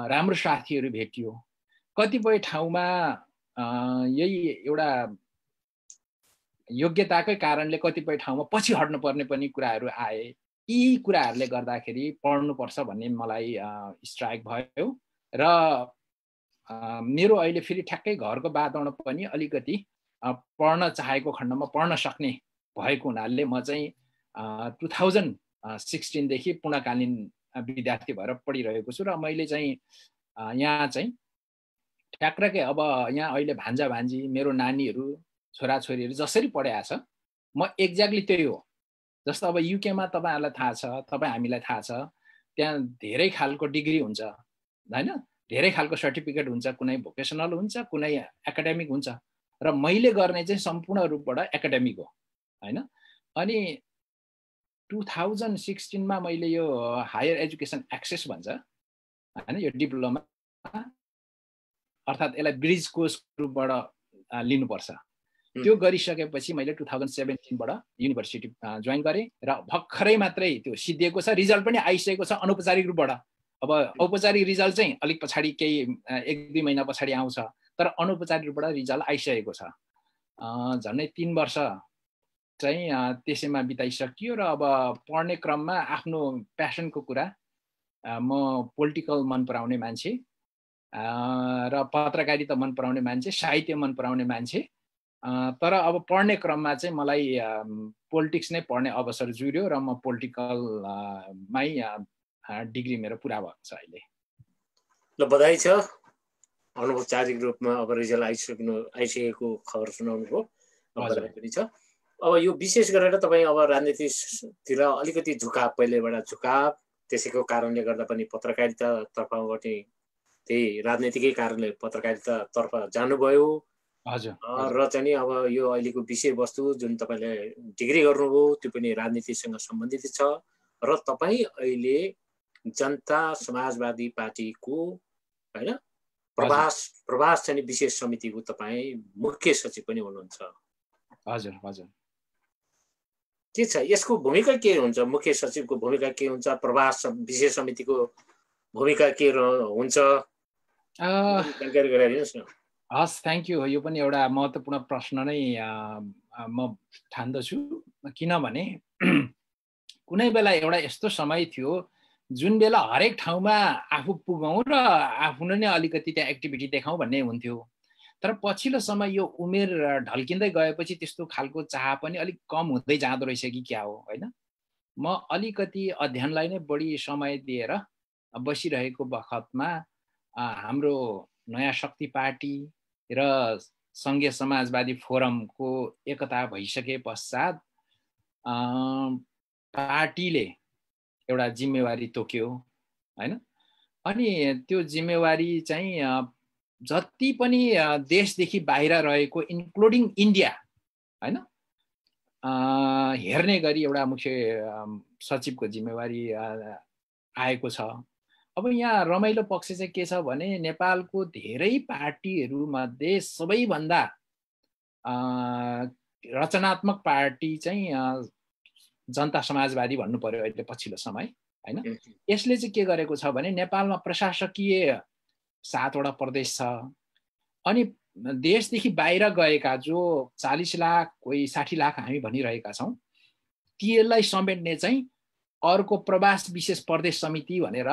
राम्रो साथीहरू भेटियो, कतिपय ठाउँमा यही एउटा योग्यताकै कारणले कतिपय ठाउँमा पछि हट्नुपर्ने पनि कुराहरू आए। यी कुराहरूले गर्दाखेरि पढ्नुपर्छ भन्ने मलाई स्ट्राइक भयो। र मेरो अहिले फेरि ठ्याक्कै घरको वातावरण पनि अलिकति पढ्न चाहेको खण्डमा पढ्न सक्ने भएको हुनाले म चाहिँ 2016 देखि पूर्णकालीन विद्यार्थी भएर पढिरहेको छु। र मैले चाहिँ यहाँ चाहिँ ठ्याक्कै अब यहाँ अहिले भान्जा भान्जी मेरो नानीहरू छोराछोरीहरू जसरी पढाएको छ म एक्ज्याक्टली त्यही हो। जस्तो अब युकेमा तपाईँहरूलाई थाहा छ, तपाईँ हामीलाई थाहा छ, त्यहाँ धेरै खालको डिग्री हुन्छ होइन, धेरै खालको सर्टिफिकेट हुन्छ, कुनै भोकेसनल हुन्छ, कुनै एकाडेमिक हुन्छ। र मैले गर्ने चाहिँ सम्पूर्ण रूपबाट एकाडेमिक हो होइन। अनि 2016 मा मैले यो हायर एजुकेसन एक्सेस भन्छ होइन, यो डिप्लोमा अर्थात् यसलाई ब्रिज कोर्स रूपबाट लिनुपर्छ। त्यो गरिसकेपछि मैले 2017 बाट युनिभर्सिटी जोइन गरेँ। र भर्खरै मात्रै त्यो सिद्धिएको छ, रिजल्ट पनि आइसकेको छ अनौपचारिक रूपबाट। अब औपचारिक रिजल्ट चाहिँ अलिक पछाडि केही 1-2 महिना पछाडि आउँछ, तर अनौपचारिक रूपबाट रिजल्ट आइसकेको छ। झन्डै 3 वर्ष चाहिँ त्यसैमा बिताइसकियो। र अब पढ्ने क्रममा आफ्नो प्यासनको कुरा, म पोलिटिकल मन पराउने मान्छे र पत्रकारिता मन पराउने मान्छे, साहित्य मन पराउने मान्छे। तर अब पढ्ने क्रममा चाहिँ मलाई पोलिटिक्स नै पढ्ने अवसर जुर्यो र म पोलिटिकलमै डिग्री मेरो पुरा भएको छ अहिले। ल बधाई छ, अनौपचारिक रूपमा अब रिजल्ट आइसकेको खबर सुनाउनु भयो, बधाई पनि छ। अब यो विशेष गरेर तपाईँ अब राजनीतितिर अलिकति झुकाव, पहिलेबाट झुकाव, त्यसैको कारणले गर्दा पनि पत्रकारिता तर्फबाट त्यही राजनीतिकै कारणले पत्रकारितातर्फ जानुभयो। हजुर। र चाहिँ अब यो अहिलेको विषयवस्तु जुन तपाईँले डिग्री गर्नुभयो त्यो पनि राजनीतिसँग सम्बन्धित छ। र तपाईँ अहिले जनता समाजवादी पार्टीको होइन प्रवास चाहिँ विशेष समितिको तपाईँ मुख्य सचिव पनि हुनुहुन्छ। हजुर हजुर। के छ यसको भूमिका, के हुन्छ मुख्य सचिवको भूमिका, के हुन्छ प्रवास विशेष समितिको भूमिका के हुन्छ, जानकारी गराइदिनुहोस् न। हस्, थ्याङ्क यू। यो पनि एउटा महत्त्वपूर्ण प्रश्न नै म ठान्दछु। किनभने कुनै बेला एउटा यस्तो समय थियो जुन बेला हरेक ठाउँमा आफू पुगौँ र आफ्नो नै अलिकति त्यहाँ एक्टिभिटी देखाउँ भन्ने हुन्थ्यो। तर पछिल्लो समय यो उमेर ढल्किँदै गएपछि त्यस्तो खालको चाह पनि अलिक कम हुँदै जाँदो रहेछ कि क्या हो होइन। म अलिकति अध्ययनलाई नै बढी समय दिएर बसिरहेको बखतमा हाम्रो नयाँ शक्ति पार्टी र सङ्घीय समाजवादी फोरमको एकता भइसके पश्चात पार्टीले एउटा जिम्मेवारी तोक्यो होइन। अनि त्यो जिम्मेवारी चाहिँ जति पनि देशदेखि बाहिर रहेको इन्क्लुडिङ इन्डिया होइन हेर्ने गरी एउटा मुख्य सचिवको जिम्मेवारी आएको छ। अब यहाँ रमाइलो पक्ष चाहिँ के छ भने नेपालको धेरै पार्टीहरूमध्ये सबैभन्दा रचनात्मक पार्टी चाहिँ जनता समाजवादी भन्नु पर्यो अहिले पछिल्लो समय होइन। यसले चाहिँ के गरेको छ भने नेपालमा प्रशासकीय 7वटा प्रदेश छ। अनि देशदेखि बाहिर गएका जो 40 लाख कोही 60 लाख हामी भनिरहेका छौँ, तीलाई समेट्ने चाहिँ अर्को प्रवास विशेष प्रदेश समिति भनेर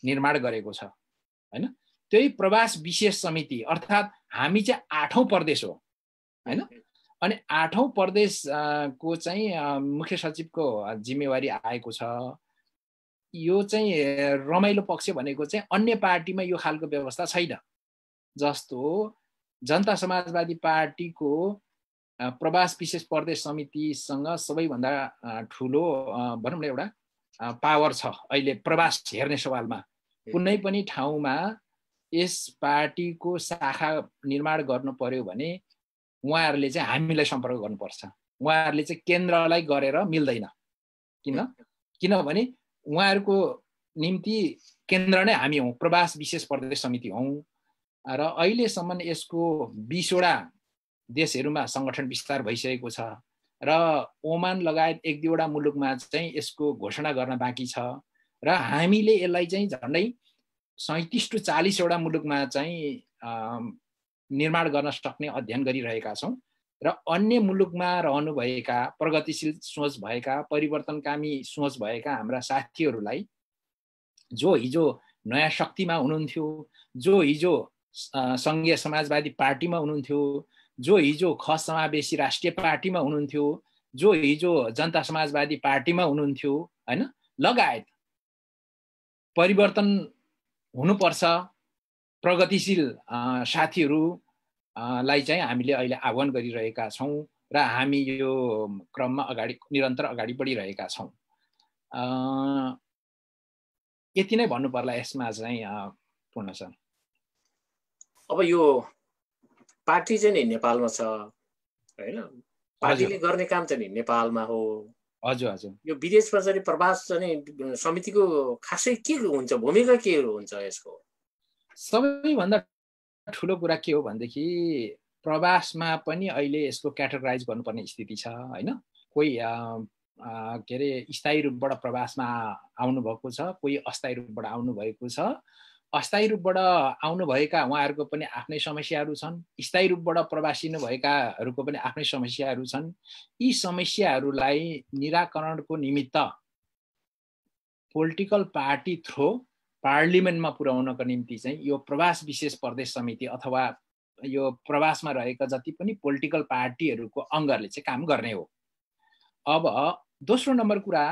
निर्माण गरेको छ होइन। त्यही प्रवास विशेष समिति अर्थात् हामी चाहिँ 8औं प्रदेश हो होइन। अनि 8औं प्रदेशको चाहिँ मुख्य सचिवको जिम्मेवारी आएको छ। यो चाहिँ रमाइलो पक्ष भनेको चाहिँ अन्य पार्टीमा यो खालको व्यवस्था छैन। जस्तो जनता समाजवादी पार्टीको प्रवास विशेष प्रदेश समितिसँग सबैभन्दा ठुलो भनौँ न एउटा पावर छ अहिले प्रवास हेर्ने सवालमा। कुनै पनि ठाउँमा यस पार्टीको शाखा निर्माण गर्नु पर्यो भने उहाँहरूले चाहिँ हामीलाई सम्पर्क गर्नुपर्छ। उहाँहरूले चाहिँ केन्द्रलाई गरेर मिल्दैन। किनभने उहाँहरूको निम्ति केन्द्र नै हामी हौँ, प्रवास विशेष प्रदेश समिति हौँ। र अहिलेसम्म यसको 20 वटा देशहरूमा सङ्गठन विस्तार भइसकेको छ र ओमान लगायत 1-2 वटा मुलुकमा चाहिँ यसको घोषणा गर्न बाँकी छ र हामीले यसलाई चाहिँ झन्डै 37-40 वटा मुलुकमा चाहिँ निर्माण गर्न सक्ने अध्ययन गरिरहेका छौँ र अन्य मुलुकमा रहनुभएका प्रगतिशील सोच भएका परिवर्तनकामी सोच भएका हाम्रा साथीहरूलाई जो हिजो नयाँ शक्तिमा हुनुहुन्थ्यो, जो हिजो सङ्घीय समाजवादी पार्टीमा हुनुहुन्थ्यो, जो हिजो खस समावेशी राष्ट्रिय पार्टीमा हुनुहुन्थ्यो, जो हिजो जनता समाजवादी पार्टीमा हुनुहुन्थ्यो हैन, लगायत परिवर्तन हुनुपर्छ प्रगतिशील साथीहरूलाई चाहिँ हामीले अहिले आह्वान गरिरहेका छौँ र हामी यो क्रममा निरन्तर अगाडि बढिरहेका छौँ। यति नै भन्नु पर्ला यसमा चाहिँ पूर्ण सर। अब यो पार्टी चाहिँ नि नेपालमा छ हैन, पार्टीले गर्ने काम चाहिँ नि नेपालमा हो। हजुर हजुर। यो विदेशमा चाहिँ प्रवास चाहिँ समितिको खासै के हुन्छ, भूमिका के हुन्छ यसको? सबैभन्दा ठुलो कुरा के हो भनेदेखि प्रवासमा पनि अहिले यसको क्याटेगोराइज गर्नुपर्ने स्थिति छ हैन। कोही के अरे स्थायी रूपबाट प्रवासमा आउनुभएको छ, कोही अस्थायी रूपबाट आउनुभएको छ। अस्थायी रूपबाट आउनुभएका उहाँहरूको पनि आफ्नै समस्याहरू छन्, स्थायी रूपबाट प्रवासिनु भएकाहरूको पनि आफ्नै समस्याहरू छन्। यी समस्याहरूलाई निराकरणको निमित्त पोलिटिकल पार्टी थ्रू पार्लिमेन्टमा पुर्याउनको निम्ति चाहिँ यो प्रवास विशेष प्रदेश समिति अथवा यो प्रवासमा रहेका जति पनि पोलिटिकल पार्टीहरूको अङ्गहरूले चाहिँ काम गर्ने हो। अब दोस्रो नम्बर कुरा,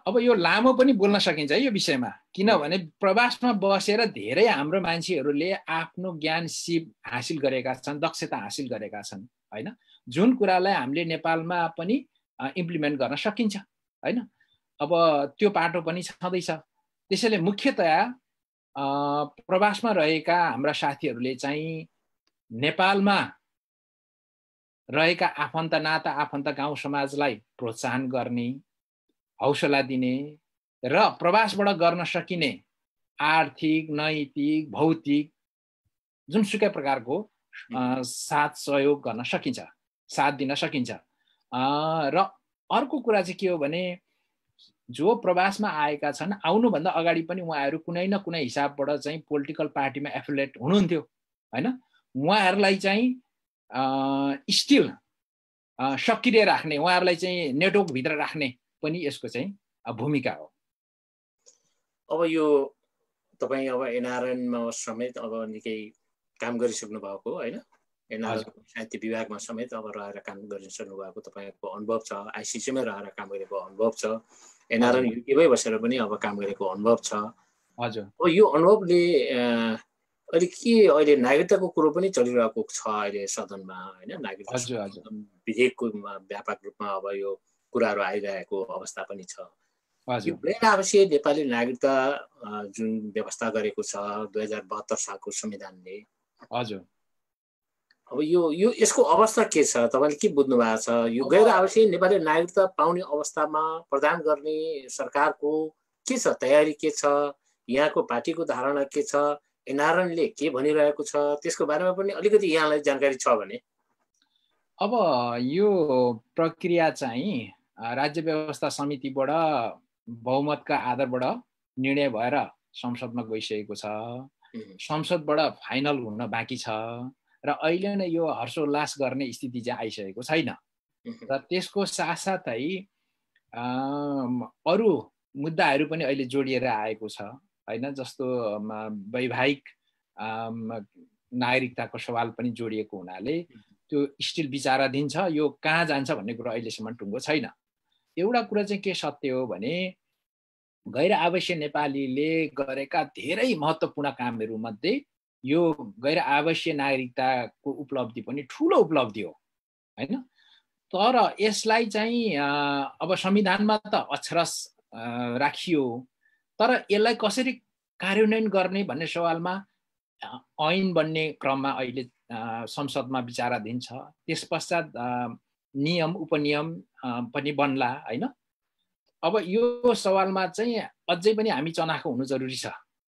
अब यो लामो पनि बोल्न सकिन्छ है यो विषयमा, किनभने प्रवासमा बसेर धेरै हाम्रो मान्छेहरूले आफ्नो ज्ञान सिप हासिल गरेका छन्, दक्षता हासिल गरेका छन् हैन, जुन कुरालाई हामीले नेपालमा पनि इम्प्लिमेन्ट गर्न सकिन्छ हैन। अब त्यो पाटो पनि छँदैछ। त्यसैले मुख्यतया प्रवासमा रहेका हाम्रा साथीहरूले चाहिँ नेपालमा रहेका आफन्त नाता आफन्त गाउँ समाजलाई प्रोत्साहन गर्ने, हौसला दिने र प्रवासबाट गर्न सकिने आर्थिक, नैतिक, भौतिक जुनसुकै प्रकारको साथ सहयोग गर्न सकिन्छ, साथ दिन सकिन्छ। र अर्को कुरा चाहिँ के हो भने जो प्रवासमा आएका छन् आउनुभन्दा अगाडि पनि उहाँहरू कुनै न कुनै हिसाबबाट चाहिँ पोलिटिकल पार्टीमा एफिलिएट हुनुहुन्थ्यो हैन। उहाँहरूलाई चाहिँ स्टिल सक्रिय राख्ने, उहाँहरूलाई चाहिँ नेटवर्कभित्र राख्ने पनि यसको चाहिँ भूमिका हो। अब यो तपाईँ अब एनआरएनमा समेत अब निकै काम गरिसक्नु भएको होइन, एनआरएन साहित्य विभागमा समेत अब रहेर काम गरिसक्नु भएको तपाईँको अनुभव छ, आइसिसीमै रहेर काम गरेको अनुभव छ, एनआरएन युकेमै बसेर पनि अब काम गरेको अनुभव छ। हजुर। अब यो अनुभवले अहिले नागरिकताको कुरो पनि चलिरहेको छ अहिले सदनमा होइन, नागरिकता विधेयकको व्यापक रूपमा अब यो कुराहरू आइरहेको अवस्था पनि छ। यो गैर आवश्यक नेपाली नागरिकता जुन व्यवस्था गरेको छ 2072 सालको संविधानले, हजुर, अब यो यसको अवस्था के छ, तपाईँले के बुझ्नु भएको छ? यो गैर आवश्यक नेपाली नागरिकता पाउने अवस्थामा प्रदान गर्ने सरकारको के छ तयारी, के छ यहाँको पार्टीको धारणा, के छ एनआरएनले के भनिरहेको छ, त्यसको बारेमा पनि अलिकति यहाँलाई जानकारी छ भने? अब यो प्रक्रिया चाहिँ राज्य व्यवस्था समितिबाट बहुमतका आधारबाट निर्णय भएर संसदमा गइसकेको छ, संसदबाट फाइनल हुन बाँकी छ र अहिले नै यो हर्षोल्लास गर्ने स्थिति चाहिँ आइसकेको छैन। र त्यसको साथसाथै अरू मुद्दाहरू पनि अहिले जोडिएर आएको छ हैन, जस्तो वैवाहिक नागरिकताको सवाल पनि जोडिएको हुनाले त्यो स्टिल विचाराधीन छ। यो कहाँ जान्छ भन्ने कुरा अहिलेसम्म टुङ्गो छैन। एउटा कुरा चाहिँ के सत्य हो भने गैर आवासीय नेपालीले गरेका धेरै महत्त्वपूर्ण कामहरू मध्ये यो गैर आवासीय नागरिकताको उपलब्धि पनि ठुलो उपलब्धि हो हैन। तर यसलाई चाहिँ अब संविधानमा त अक्षरश राखियो, तर यसलाई कसरी कार्यान्वयन गर्ने भन्ने सवालमा ऐन बन्ने क्रममा अहिले संसदमा विचाराधीन छ। त्यस पश्चात नियम उपनियम पनि बन्ला हैन। अब यो सवालमा चाहिँ अझै पनि हामी चनाखो हुनु जरुरी छ,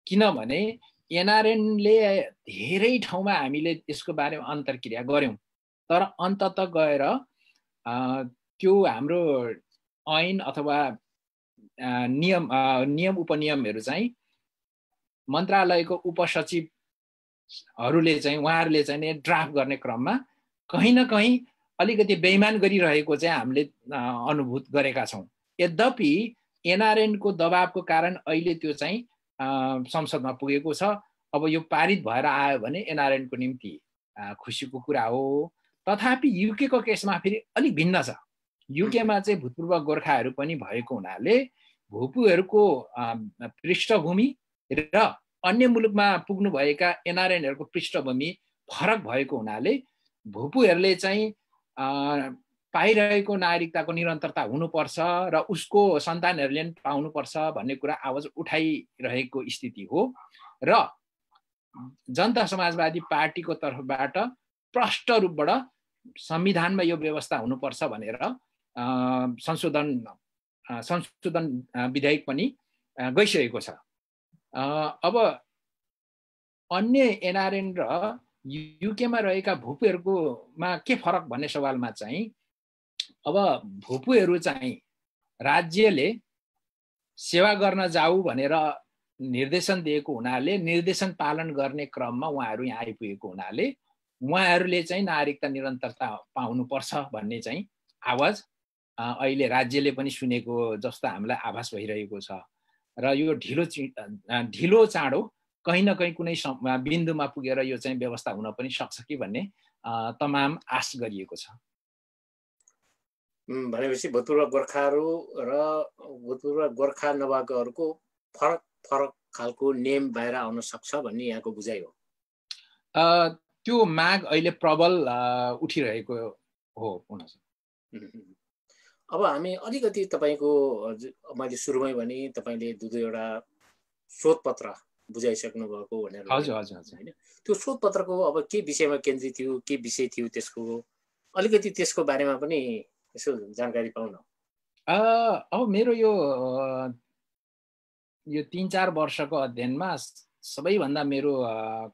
किनभने एनआरएनले धेरै ठाउँमा हामीले यसको बारेमा अन्तर्क्रिया गर्यौं, तर अन्ततः गएर त्यो हाम्रो ऐन अथवा नियम उपनियमहरू चाहिँ मन्त्रालयको उपसचिवहरूले चाहिँ उहाँहरूले चाहिँ ड्राफ्ट गर्ने क्रममा कहीँ न कहीँ अलिकति बेइमान गरिरहेको चाहिँ हामीले अनुभूत गरेका छौँ। यद्यपि एनआरएनको दबावको कारण अहिले त्यो चाहिँ संसदमा पुगेको छ। अब यो पारित भएर आयो भने एनआरएनको निम्ति खुसीको कुरा हो। तथापि युकेको केसमा फेरि अलिक भिन्न छ। युकेमा चाहिँ भूतपूर्व गोर्खाहरू पनि भएको हुनाले भूपुहरूको पृष्ठभूमि र अन्य मुलुकमा पुग्नुभएका एनआरएनहरूको पृष्ठभूमि फरक भएको हुनाले भूपुहरूले चाहिँ पाइरहेको नागरिकताको निरन्तरता हुनुपर्छ र उसको सन्तानहरूले पनि पाउनुपर्छ भन्ने कुरा आवाज उठाइरहेको स्थिति हो। र जनता समाजवादी पार्टीको तर्फबाट प्रष्ट रूपबाट संविधानमा यो व्यवस्था हुनुपर्छ भनेर संशोधन विधेयक पनि गइसकेको छ। अब अन्य एनआरएन र युकेमा रहेका भूपुहरूकोमा के फरक भन्ने सवालमा चाहिँ अब भूपुहरू चाहिँ राज्यले सेवा गर्न जाऊ भनेर निर्देशन दिएको हुनाले निर्देशन पालन गर्ने क्रममा उहाँहरू यहाँ आइपुगेको हुनाले उहाँहरूले चाहिँ नागरिकता निरन्तरता पाउनुपर्छ भन्ने चाहिँ आवाज अहिले राज्यले पनि सुनेको जस्तो हामीलाई आभास भइरहेको छ। र यो ढिलो चाँडो कहीँ न कहीँ कुनै बिन्दुमा पुगेर यो चाहिँ व्यवस्था हुन पनि सक्छ कि भन्ने तमाम आश गरिएको छ। भनेपछि भूतपूर्व गोर्खाहरू र भूतपूर्व गोर्खा नभएकोहरूको फरक फरक खालको नियम बाहिर आउन सक्छ भन्ने यहाँको बुझाइ हो। त्यो माग अहिले प्रबल उठिरहेको हो। अब हामी अलिकति तपाईको मैले सुरुमै भने तपाईले दुईवटा शोधपत्र बुझाइसक्नु भएको भनेर हैन। त्यो शोधपत्रको अब के विषयमा केन्द्रित थियो, के विषय थियो त्यसको अलिकति त्यसको बारेमा पनि यसो जानकारी पाउन। अब मेरो यो 3-4 वर्षको अध्ययनमा सबैभन्दा मेरो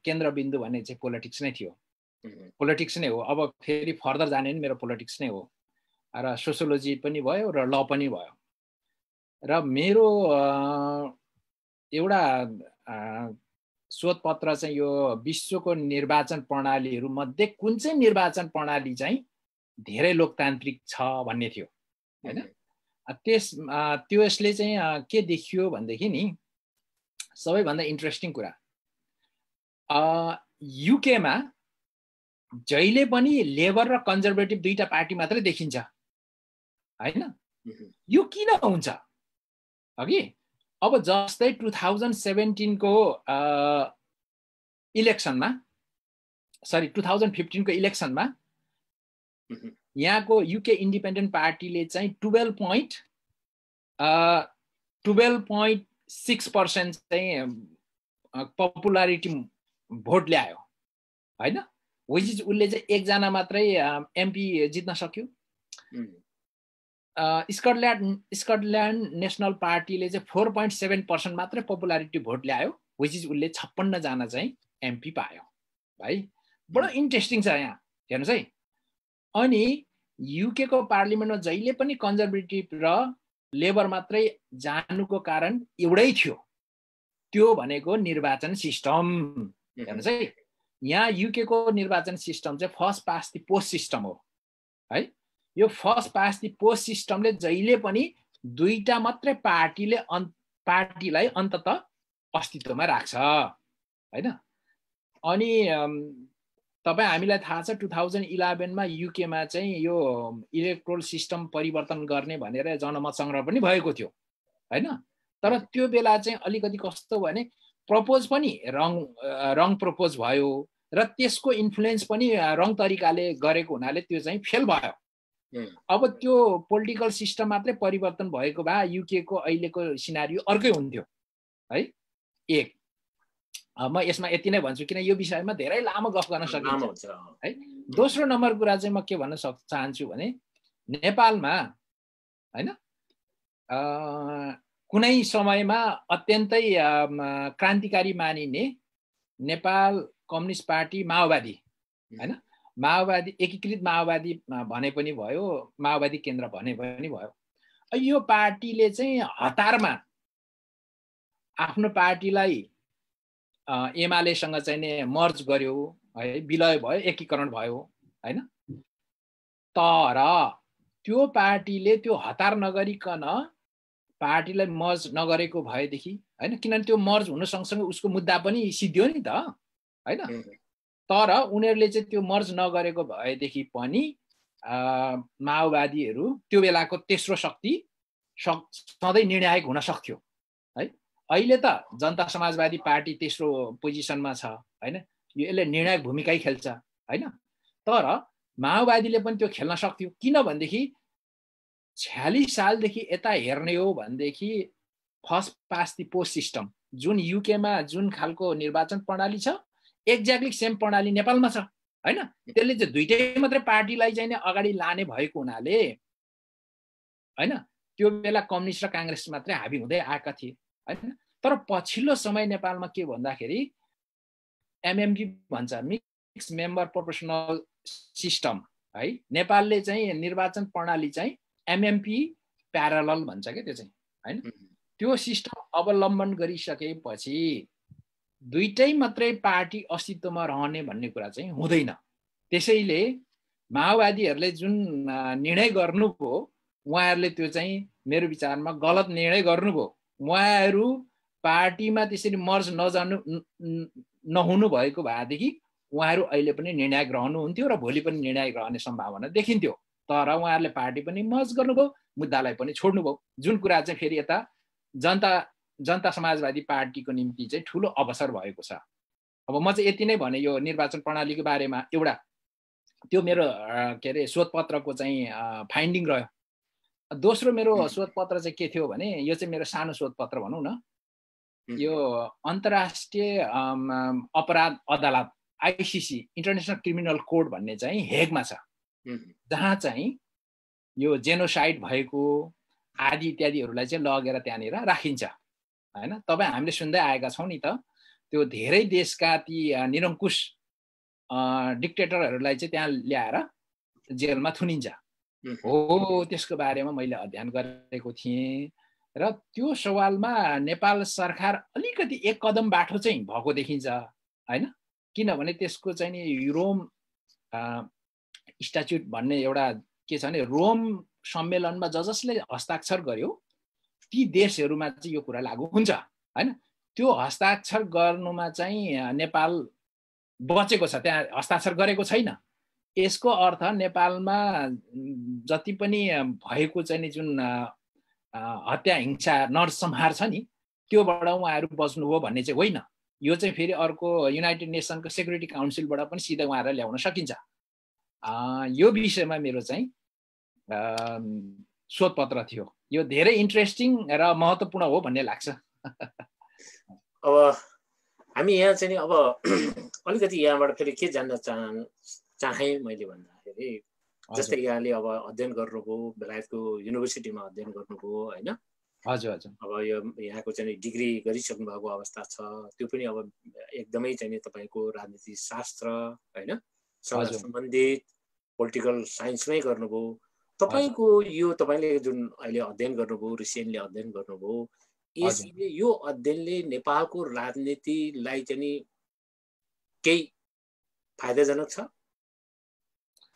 केन्द्रबिन्दु भन्ने चाहिँ पोलिटिक्स नै थियो। पोलिटिक्स नै हो। अब फेरि फर्दर जाने पनि मेरो पोलिटिक्स नै हो र सोसियोलोजी पनि भयो र ल पनि भयो। र मेरो एउटा शोधपत्र चाहिँ यो विश्वको निर्वाचन प्रणालीहरू मध्ये कुन चाहिँ निर्वाचन प्रणाली चाहिँ धेरै लोकतान्त्रिक छ भन्ने थियो हैन। त्यसले चाहिँ के देखियो भनेदेखि नि सबैभन्दा इन्ट्रेस्टिङ कुरा युकेमा जहिले पनि लेबर र कन्जर्भेटिभ दुईटा पार्टी मात्रै देखिन्छ हैन। यो किन हुन्छ अघि अब जस्तै 2017 को इलेक्सनमा 2015 को इलेक्सनमा यहाँको युके इन्डिपेन्डेन्ट पार्टीले चाहिँ 12.6% चाहिँ पपुलारिटी भोट ल्यायो हैन। व्हिच इज उसले चाहिँ एकजना मात्रै एमपी जित्न सक्यो। स्कटल्यान्ड नेसनल पार्टीले चाहिँ 4.7% मात्रै पपुलारिटी भोट ल्यायो। व्हिच इज उसले 56 जना चाहिँ एमपी पायो। भाइ बडो इन्ट्रेस्टिङ छ यहाँ हेर्नुस् है। अनि युके को पार्लिमेन्टमा जहिले पनि कन्जर्भेटिभ र लेबर मात्रै जानुको कारण एउटै थियो, त्यो भनेको निर्वाचन सिस्टम। हेर्नुस् है, यहाँ युके को निर्वाचन सिस्टम चाहिँ first past the post system हो है। यो फर्स्ट पास्ट द पोस्ट सिस्टमले जहिले पनि दुईटा मात्रै पार्टीलाई अन्ततः अस्तित्वमा राख्छ हैन। अनि तपाईँ हामीलाई थाहा छ 2011 मा युकेमा चाहिँ यो इलेक्ट्रोल सिस्टम परिवर्तन गर्ने भनेर जनमत संग्रह पनि भएको थियो हैन। तर त्यो बेला चाहिँ अलिकति कस्तो भने प्रपोज पनि रङ प्रपोज भयो र त्यसको इन्फ्लुएन्स पनि रङ तरिकाले गरेको हुनाले त्यो चाहिँ फेल भयो। अब त्यो पोलिटिकल सिस्टम मात्रै परिवर्तन भएको भए युके को अहिलेको सिनारियो अर्कै हुन्थ्यो है। एक म यसमा यति नै भन्छु किन यो विषयमा धेरै लामो गफ गर्न सकिन्छ है। दोस्रो नम्बर कुरा चाहिँ म के भन्न चाहन्छु भने नेपालमा हैन कुनै समयमा अत्यन्तै क्रान्तिकारी मानिने नेपाल कम्युनिस्ट पार्टी माओवादी हैन, माओवादी एकीकृत माओवादी भने पनि भयो, माओवादी केन्द्र भने पनि भयो। यो पार्टीले चाहिँ हतारमा आफ्नो पार्टीलाई एमालेसँग चाहिँ नि मर्ज गर्यो है, विलय भयो, एकीकरण भयो हैन। तर त्यो पार्टीले त्यो हतार नगरिकन पार्टीलाई मर्ज नगरेको भएदेखि हैन, किनभने त्यो मर्ज हुन सँगसँगै उसको मुद्दा पनि सिद्धियो नि त हैन। तर उनीहरूले चाहिँ त्यो मर्ज नगरेको भएदेखि पनि माओवादीहरू त्यो बेलाको तेस्रो शक्ति सधैँ निर्णायक हुन सक्थ्यो है। अहिले त जनता समाजवादी पार्टी तेस्रो पोजिसनमा छ हैन, यसले निर्णायक भूमिकै खेल्छ हैन। तर माओवादीले पनि त्यो खेल्न सक्थ्यो, किनभनेदेखि 46 सालदेखि यता हेर्ने हो भनेदेखि first past the post system जुन युकेमा जुन खालको निर्वाचन प्रणाली छ एक्ज्याक्टली सेम प्रणाली नेपालमा छ हैन। त्यसले चाहिँ दुईटै मात्रै पार्टीलाई चाहिँ अगाडि लाने भएको हुनाले हैन, त्यो बेला कम्युनिस्ट र कांग्रेस मात्रै हाबी हुँदै आएका थिए हैन। तर पछिल्लो समय नेपालमा के भन्दाखेरि एमएमपी भन्छ, मिक्स मेम्बर प्रोपोर्सनल सिस्टम है। नेपालले चाहिँ निर्वाचन प्रणाली चाहिँ एमएमपी प्यारलल भन्छ के त्यो चाहिँ हैन। त्यो सिस्टम अवलम्बन गरिसकेपछि दुईटै मात्रै पार्टी अस्तित्वमा रहने भन्ने कुरा चाहिँ हुँदैन। त्यसैले माओवादीहरूले जुन निर्णय गर्नुभयो उहाँहरूले त्यो चाहिँ मेरो विचारमा गलत निर्णय गर्नुभयो। उहाँहरू पार्टीमा त्यसरी मर्ज नहुनु भएको भएदेखि उहाँहरू अहिले पनि निर्णायक रहनुहुन्थ्यो र भोलि पनि निर्णायक रहने सम्भावना देखिन्थ्यो। तर उहाँहरूले पार्टी पनि मर्ज गर्नुभयो, मुद्दालाई पनि छोड्नुभयो, जुन कुरा चाहिँ फेरि यता जनता समाजवादी पार्टीको निम्ति चाहिँ ठुलो अवसर भएको छ। अब म चाहिँ यति नै भने यो निर्वाचन प्रणालीको बारेमा एउटा त्यो मेरो के अरे शोधपत्रको चाहिँ फाइन्डिङ रह्यो। दोस्रो मेरो शोधपत्र चाहिँ के थियो भने यो चाहिँ मेरो सानो शोधपत्र भनौँ न, यो अन्तर्राष्ट्रिय अपराध अदालत आइसिसी इन्टरनेसनल क्रिमिनल कोड भन्ने चाहिँ हेगमा छ, जहाँ चाहिँ यो जेनोसाइड भएको आदि इत्यादिहरूलाई चाहिँ लगेर त्यहाँनिर राखिन्छ हैन। तपाईँ हामीले सुन्दै आएका छौँ नि त, त्यो धेरै देशका ती निरङ्कुश डिक्टेटरहरूलाई चाहिँ त्यहाँ ल्याएर जेलमा थुनिन्छ हो। त्यसको बारेमा मैले अध्ययन गरेको थिएँ र त्यो सवालमा नेपाल सरकार अलिकति एक कदम बाटो चाहिँ भएको देखिन्छ हैन। किनभने त्यसको चाहिँ नि रोम स्ट्याच्युट भन्ने एउटा के छ भने रोम सम्मेलनमा जसले हस्ताक्षर गर्यो ती देशहरूमा चाहिँ यो कुरा लागू हुन्छ हैन। त्यो हस्ताक्षर गर्नुमा चाहिँ नेपाल बचेको छ, त्यहाँ हस्ताक्षर गरेको छैन। यसको अर्थ नेपालमा जति पनि भएको चाहिँ नि जुन हत्या हिंसा नरसंहार छ नि त्योबाट उहाँहरू बच्नुभयो भन्ने चाहिँ होइन। यो चाहिँ फेरि अर्को युनाइटेड नेसनको सेक्युरिटी काउन्सिलबाट पनि सिधै उहाँहरूलाई ल्याउन सकिन्छ। यो विषयमा मेरो चाहिँ शोधपत्र थियो। यो धेरै इन्ट्रेस्टिङ र महत्त्वपूर्ण हो भन्ने लाग्छ। अब हामी यहाँ चाहिँ नि अब अलिकति यहाँबाट फेरि के जान्न चाहे मैले भन्दाखेरि जस्तै यहाँले अब अध्ययन गर्नुभयो, बेलायतको युनिभर्सिटीमा अध्ययन गर्नुभयो हैन। हजुर हजुर। अब यो यहाँको चाहिँ डिग्री गरिसक्नु भएको अवस्था छ, त्यो पनि अब एकदमै चाहिँ तपाईँको राजनीति शास्त्र हैन सँग सम्बन्धित पोलिटिकल साइन्समै गर्नुभयो। तपाईको यो तपाईले जुन अहिले अध्ययन गर्नुभयो, रिसेन्टली अध्ययन गर्नुभयो, यसले यो अध्ययनले नेपालको राजनीतिलाई चाहिँ केही फाइदाजनक छ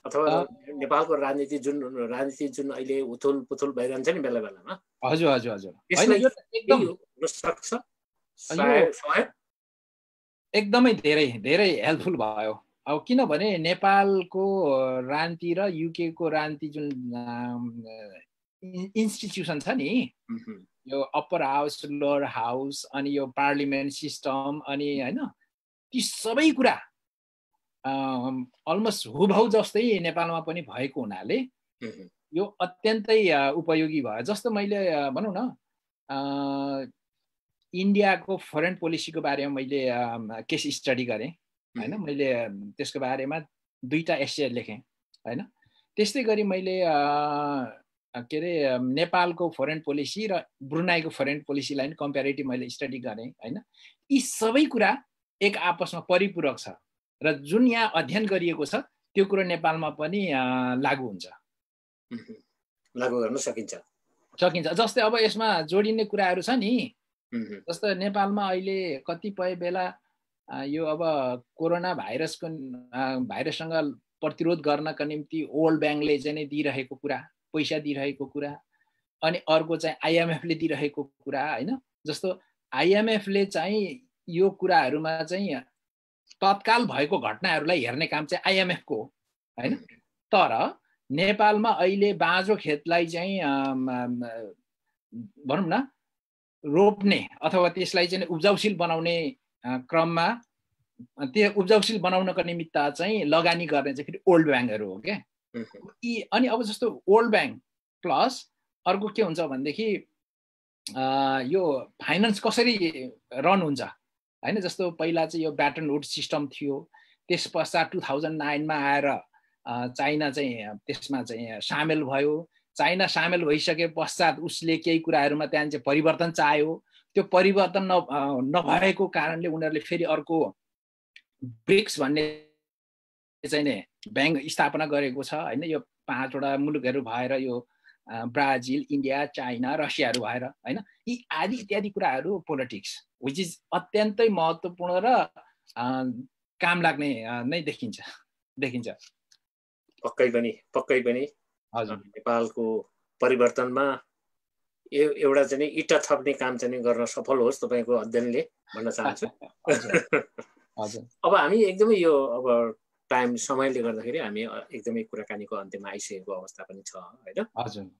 अथवा नेपालको राजनीति जुन अहिले उथुल पुथुल भइरहन्छ नि बेला बेलामा? हजुर हजुर हजुर। एकदम हुन सक्छ, एकदमै धेरै धेरै हेल्पफुल भयो। अब किनभने नेपालको राजनीति र युके को राजनीति जुन इन्स्टिट्युसन छ नि, यो अप्पर हाउस, लोअर हाउस, अनि यो पार्लिमेन्ट सिस्टम, अनि होइन ती सबै कुरा अलमोस्ट हुबहु जस्तै नेपालमा पनि भएको हुनाले यो अत्यन्तै उपयोगी भयो। जस्तो मैले भनौँ न इन्डियाको फरेन पोलिसीको बारेमा मैले केस स्टडी गरेँ होइन, मैले त्यसको बारेमा 2टा एस्से लेखेँ होइन। त्यस्तै गरी मैले के अरे नेपालको फरेन पोलिसी र ब्रुनाईको फरेन पोलिसीलाई कम्पेरिटिभ मैले स्टडी गरेँ होइन। यी सबै कुरा एक आपसमा परिपूरक छ र जुन यहाँ अध्ययन गरिएको छ त्यो कुरो नेपालमा पनि लागू हुन्छ, लागू गर्न सकिन्छ। जस्तै अब यसमा जोडिने कुराहरू छ नि, जस्तो नेपालमा अहिले कतिपय बेला यो अब कोरोना भाइरससँग प्रतिरोध गर्नका निम्ति वर्ल्ड ब्याङ्कले चाहिँ दिइरहेको कुरा, पैसा दिइरहेको कुरा, अनि अर्को चाहिँ आइएमएफले दिइरहेको कुरा होइन। जस्तो आइएमएफले चाहिँ यो कुराहरूमा चाहिँ तत्काल भएको घटनाहरूलाई हेर्ने काम चाहिँ आइएमएफको हो होइन। तर नेपालमा अहिले बाँझो खेतलाई चाहिँ भनौँ न रोप्ने अथवा त्यसलाई चाहिँ उब्जाउशील बनाउने क्रममा त्यो उब्जाउशील बनाउनको निमित्त चाहिँ लगानी गर्ने चाहिँ फेरि वर्ल्ड ब्याङ्कहरू हो क्या। अनि अब जस्तो वर्ल्ड ब्याङ्क प्लस अर्को के हुन्छ भनेदेखि यो फाइनेन्स कसरी रन हुन्छ होइन। जस्तो पहिला चाहिँ यो ब्याटन वुड्स सिस्टम थियो, त्यस पश्चात 2009मा आएर चाइना चाहिँ त्यसमा चाहिँ सामेल भयो। चाइना सामेल भइसके पश्चात उसले केही कुराहरूमा त्यहाँ चाहिँ परिवर्तन चाह्यो। त्यो परिवर्तन नभएको कारणले उनीहरूले फेरि अर्को ब्रिक्स भन्ने चाहिँ नि ब्याङ्क स्थापना गरेको छ होइन। यो 5वटा मुलुकहरू भएर यो ब्राजिल, इन्डिया, चाइना, रसियाहरू भएर होइन। यी आदि इत्यादि कुराहरू पोलिटिक्स विच इज अत्यन्तै महत्त्वपूर्ण र काम लाग्ने नै देखिन्छ। पक्कै पनि हजुर नेपालको परिवर्तनमा एउटा चाहिँ इँटा थप्ने काम चाहिँ गर्न सफल होस् तपाईँको अध्ययनले भन्न चाहन्छु। अब हामी एकदमै यो अब टाइम समयले गर्दाखेरि हामी एकदमै कुराकानीको अन्त्यमा आइसकेको अवस्था पनि छ होइन।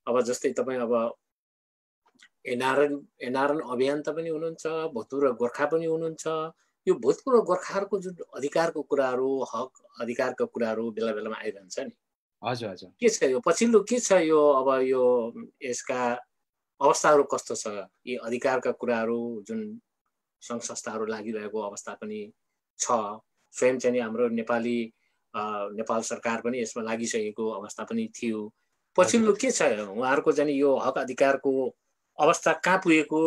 अब जस्तै तपाईँ अब एनआरएन अभियन्ता पनि हुनुहुन्छ, भूतपूर्व गोर्खा पनि हुनुहुन्छ। यो भूतपूर्व गोर्खाहरूको जुन अधिकारको कुराहरू, हक अधिकारका कुराहरू बेला बेलामा आइरहन्छ नि। हजुर के छ यो पछिल्लो के छ यो अब यो यसका अवस्थाहरू कस्तो छ? यी अधिकारका कुराहरू जुन सङ्घ संस्थाहरू लागिरहेको अवस्था पनि छ, स्वयं चाहिँ हाम्रो नेपाल सरकार पनि यसमा लागिसकेको अवस्था पनि थियो। पछिल्लो के छ उहाँहरूको चाहिँ यो हक अधिकारको अवस्था कहाँ पुगेको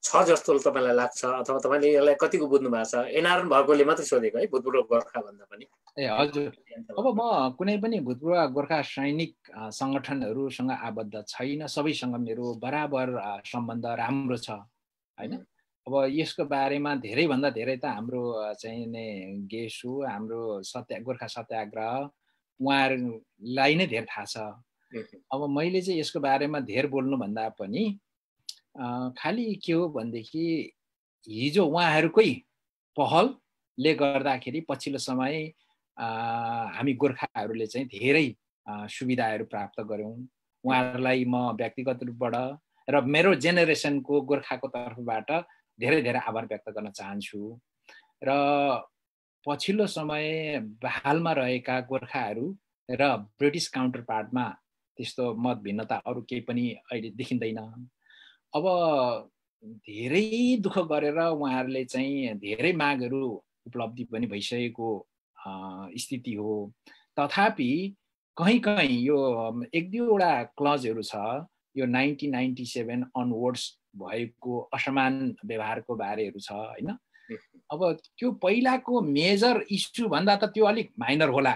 छ जस्तो तपाईँलाई लाग्छ, अथवा तपाईँले यसलाई कतिको बुझ्नु भएको छ? एनआरएन भएकोले मात्रै सोधेको है, भूतपूर्व गोर्खा भन्दा पनि। ए हजुर, अब म कुनै पनि भूतपूर्व गोर्खा सैनिक सङ्गठनहरूसँग आबद्ध छैन, सबैसँग मेरो बराबर सम्बन्ध राम्रो छ होइन। अब यसको बारेमा धेरैभन्दा धेरै त हाम्रो चाहिँ नि गेसु, हाम्रो गोर्खा सत्याग्रह उहाँहरूलाई नै धेरै थाहा छ। अब मैले चाहिँ यसको बारेमा धेरै बोल्नुभन्दा पनि खालि के हो भनेदेखि हिजो उहाँहरूकै पहलले गर्दाखेरि पछिल्लो समय हामी गोर्खाहरूले चाहिँ धेरै सुविधाहरू प्राप्त गऱ्यौँ। उहाँहरूलाई म व्यक्तिगत रूपबाट र मेरो जेनेरेसनको गोर्खाको तर्फबाट धेरै धेरै आभार व्यक्त गर्न चाहन्छु। र पछिल्लो समय हालमा रहेका गोर्खाहरू र ब्रिटिस काउन्टर पार्टमा त्यस्तो मत भिन्नता अरू केही पनि अहिले देखिँदैन। अब धेरै दुःख गरेर उहाँहरूले चाहिँ धेरै मागहरू उपलब्धि पनि भइसकेको स्थिति हो। तथापि कहीँ यो 1-2वटा क्लजहरू छ यो 1997 अनवर्ड्स भएको असमान व्यवहारको बारेहरू छ होइन। अब त्यो पहिलाको मेजर इस्यु भन्दा त त्यो अलिक माइनर होला,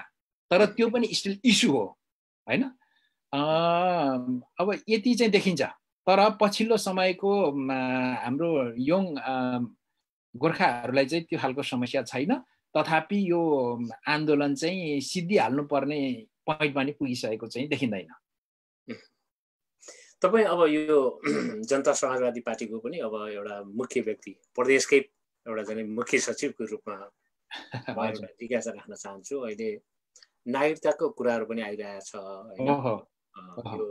तर त्यो पनि स्टिल इस्यु हो होइन। अब यति चाहिँ देखिन्छ। तर पछिल्लो समयको हाम्रो यङ गोर्खाहरूलाई चाहिँ त्यो खालको समस्या छैन। तथापि यो आन्दोलन चाहिँ सिद्धिहाल्नुपर्ने पोइन्टमा नि पुगिसकेको चाहिँ देखिँदैन। तपाईँ अब यो जनता समाजवादी पार्टीको पनि अब एउटा मुख्य व्यक्ति, प्रदेशकै एउटा चाहिँ मुख्य सचिवको रूपमा एउटा जिज्ञासा राख्न चाहन्छु। अहिले नागरिकताको कुराहरू पनि आइरहेको छ होइन। यो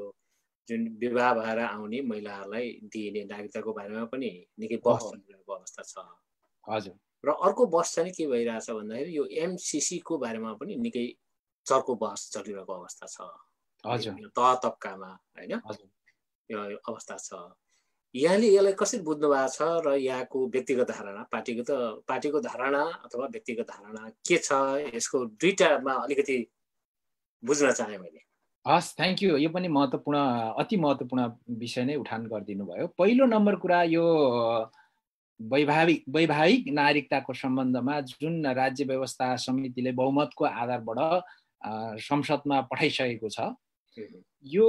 जुन विवाह भएर आउने महिलाहरूलाई दिइने नागरिकताको बारेमा पनि निकै बहस चलिरहेको अवस्था छ। हजुर। र अर्को बहस चाहिँ के भइरहेछ भन्दाखेरि यो एमसीसी को बारेमा पनि निकै चर्को बहस चलिरहेको अवस्था छ। हजुर। तह तब्कामा हैन यो अवस्था छ। यहाँले यसलाई कसरी बुझ्नु भएको छ र यहाँको व्यक्तिगत धारणा, पार्टीको धारणा अथवा व्यक्तिगत धारणा के छ, यसको दुईटामा अलिकति बुझ्न चाहे मैले। हस्, थ्याङ्क यू। यो पनि महत्त्वपूर्ण, अति महत्त्वपूर्ण विषय नै उठान गरिदिनु भयो। पहिलो नम्बर कुरा, यो वैवाहिक नागरिकताको सम्बन्धमा जुन राज्य व्यवस्था समितिले बहुमतको आधारबाट संसदमा पठाइसकेको छ, यो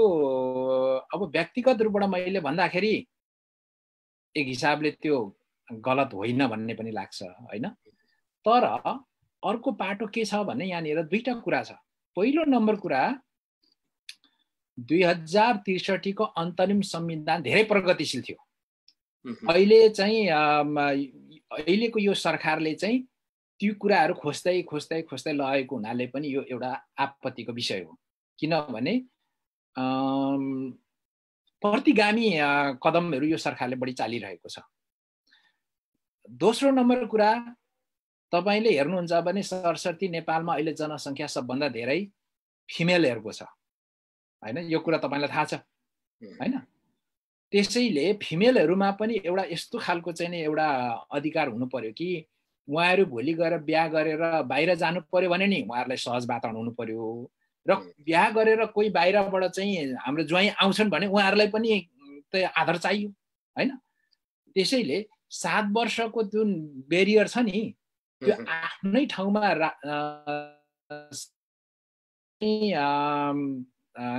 अब व्यक्तिगत रूपबाट मैले भन्दाखेरि एक हिसाबले त्यो गलत होइन भन्ने पनि लाग्छ हैन। तर अर्को पाटो के छ भने यहाँनिर दुईटा कुरा छ। पहिलो नम्बर कुरा, 2063 को अन्तरिम संविधान धेरै प्रगतिशील थियो। अहिले चाहिँ अहिलेको यो सरकारले चाहिँ त्यो कुराहरू खोज्दै लगेको हुनाले पनि यो एउटा आपत्तिको विषय हो। किनभने प्रतिगामी कदमहरू यो सरकारले बढी चालिरहेको छ। दोस्रो नम्बर कुरा, तपाईले हेर्नुहुन्छ भने सरस्वती नेपालमा अहिले जनसङ्ख्या सबभन्दा धेरै फिमेलहरूको छ हैन। यो कुरा तपाईलाई थाहा छ हैन। त्यसैले फिमेलहरूमा पनि एउटा यस्तो खालको चाहिँ एउटा अधिकार हुनु पर्यो कि उहाँहरू भोलि गएर बिहा गरेर बाहिर जानु पर्यो भने नि उहाँहरूलाई सहज वातावरण हुनु पर्यो। र बिहा गरेर कोही बाहिरबाट चाहिँ हाम्रो ज्वाइँ आउँछन् भने उहाँहरूलाई पनि त्यो आधार चाहियो हैन। त्यसैले 7 वर्षको जुन बेरियर छ नि, त्यो आफ्नै ठाउँमा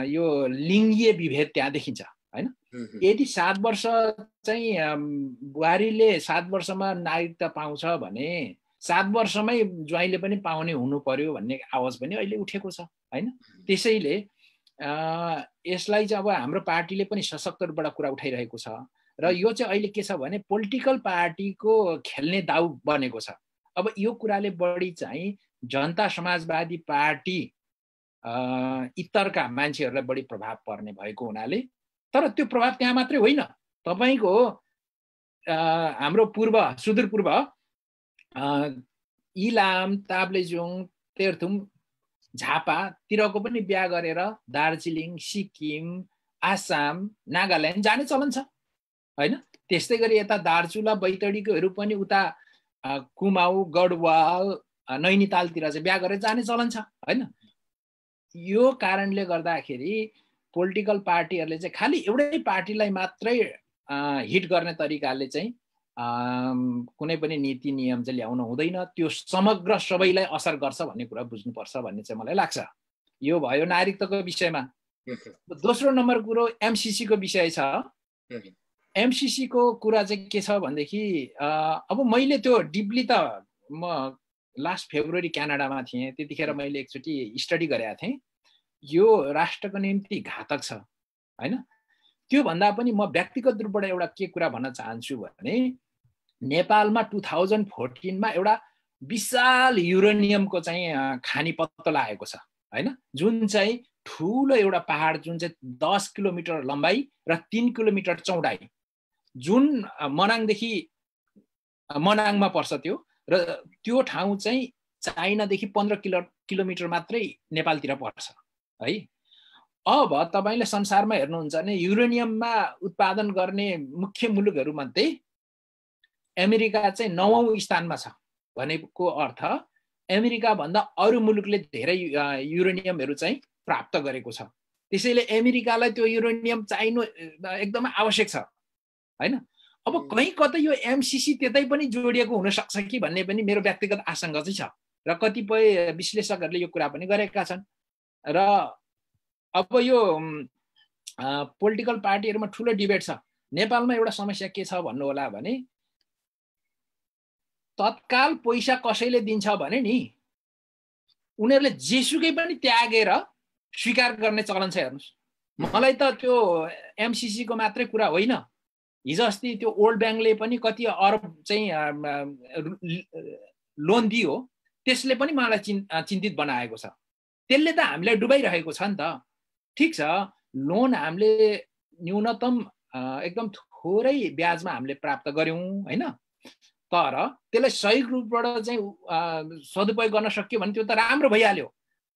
यो लिङ्गीय विभेद त्यहाँ देखिन्छ हैन। यदि 7 वर्ष चाहिँ बुहारीले 7 वर्षमा नागरिकता पाउँछ भने 7 वर्षमै ज्वाइँले पनि पाउने हुनु पर्यो भन्ने आवाज पनि अहिले उठेको छ हैन। त्यसैले यसलाई चाहिँ अब हाम्रो पार्टीले पनि सशक्त रूपबाट कुरा उठाइरहेको छ। र यो चाहिँ अहिले के छ भने पोलिटिकल पार्टीको खेल्ने दाउ बनेको छ। अब यो कुराले बढी चाहिँ जनता समाजवादी पार्टी इतरका मान्छेहरूलाई बढी प्रभाव पर्ने भएको हुनाले, तर त्यो प्रभाव त्यहाँ मात्रै होइन, तपाईको हाम्रो सुदूरपूर्व इलाम, ताप्लेजुङ, तेर्थुम, झापातिरको पनि बिहा गरेर दार्जिलिङ, सिक्किम, आसाम, नागाल्यान्ड जाने चलन छ हैन। त्यस्तै गरी यता दार्चुला, बैतडीकोहरू पनि उता कुमाऊ, गढवाल, नैनीतालतिर चाहिँ बिहा गरेर जाने चलन छ हैन। यो कारणले गर्दाखेरि पोलिटिकल पार्टीहरूले चाहिँ खालि एउटै पार्टीलाई मात्रै हिट गर्ने तरिकाले चाहिँ कुनै पनि नीति नियम चाहिँ ल्याउन हुँदैन। त्यो समग्र सबैलाई असर गर्छ भन्ने कुरा बुझ्नुपर्छ भन्ने चाहिँ मलाई लाग्छ। यो भयो नागरिकताको विषयमा। दोस्रो नम्बर कुरो एमसीसी को विषय छ। एमसीसी को कुरा चाहिँ के छ भनेदेखि अब मैले त्यो डिपली त म लास्ट फेब्रुअरी क्यानाडामा थिएँ। त्यतिखेर मैले एकचोटि स्टडी गरेका थिएँ। यो राष्ट्रको निम्ति घातक छ हैन। त्यो भन्दा पनि म व्यक्तिगत रूपबाट एउटा के कुरा भन्न चाहन्छु भने नेपालमा 2014 मा एउटा विशाल युरेनियमको चाहिँ खानी पत्तो लागेको छ हैन। जुन चाहिँ ठुलो एउटा पहाड, जुन चाहिँ 10 किलोमिटर लम्बाइ र 3 किलोमिटर चौडाइ, जुन मनाङमा पर्छ त्यो, र त्यो ठाउँ चाहिँ चाइनादेखि 15 किलोमिटर मात्रै नेपालतिर पर्छ है। अब तपाईले संसारमा हेर्नुहुन्छ भने युरेनियममा उत्पादन गर्ने मुख्य मुलुकहरू मध्ये अमेरिका चाहिँ 9औं स्थानमा छ। भनेको अर्थ अमेरिका भन्दा अरू मुलुकले धेरै युरेनियमहरू चाहिँ प्राप्त गरेको छ। त्यसैले अमेरिकालाई त्यो युरेनियम चाहिनु एकदमै आवश्यक छ हैन। अब कहीँ कतै यो एमसीसी त्यतै पनि जोडिएको हुन सक्छ कि भन्ने पनि मेरो व्यक्तिगत आशंका चाहिँ छ, र कतिपय विश्लेषकहरूले यो कुरा पनि गरेका छन्। र अब यो पोलिटिकल पार्टीहरूमा ठुलो डिबेट छ। नेपालमा एउटा समस्या के छ भन्नु होला भने तत्काल पैसा कसैले दिन्छ भने नि उनीहरूले जेसुकै पनि त्यागेर स्वीकार गर्ने चलन छ। हेर्नुस्, मलाई त त्यो एमसीसी को मात्रै कुरा होइन, हिजो अस्ति त्यो वर्ल्ड ब्याङ्कले पनि कति अरब चाहिँ लोन दियो, त्यसले पनि मलाई चिन्तित बनाएको छ। त्यसले त हामीलाई डुबाइरहेको छ नि त। ठिक छ, लोन हामीले न्यूनतम एकदम थोरै ब्याजमा हामीले प्राप्त गर्यौं हैन, तर त्यसलाई सही रूपबाट चाहिँ सदुपयोग गर्न सक्यो भने त्यो त राम्रो भइहाल्यो।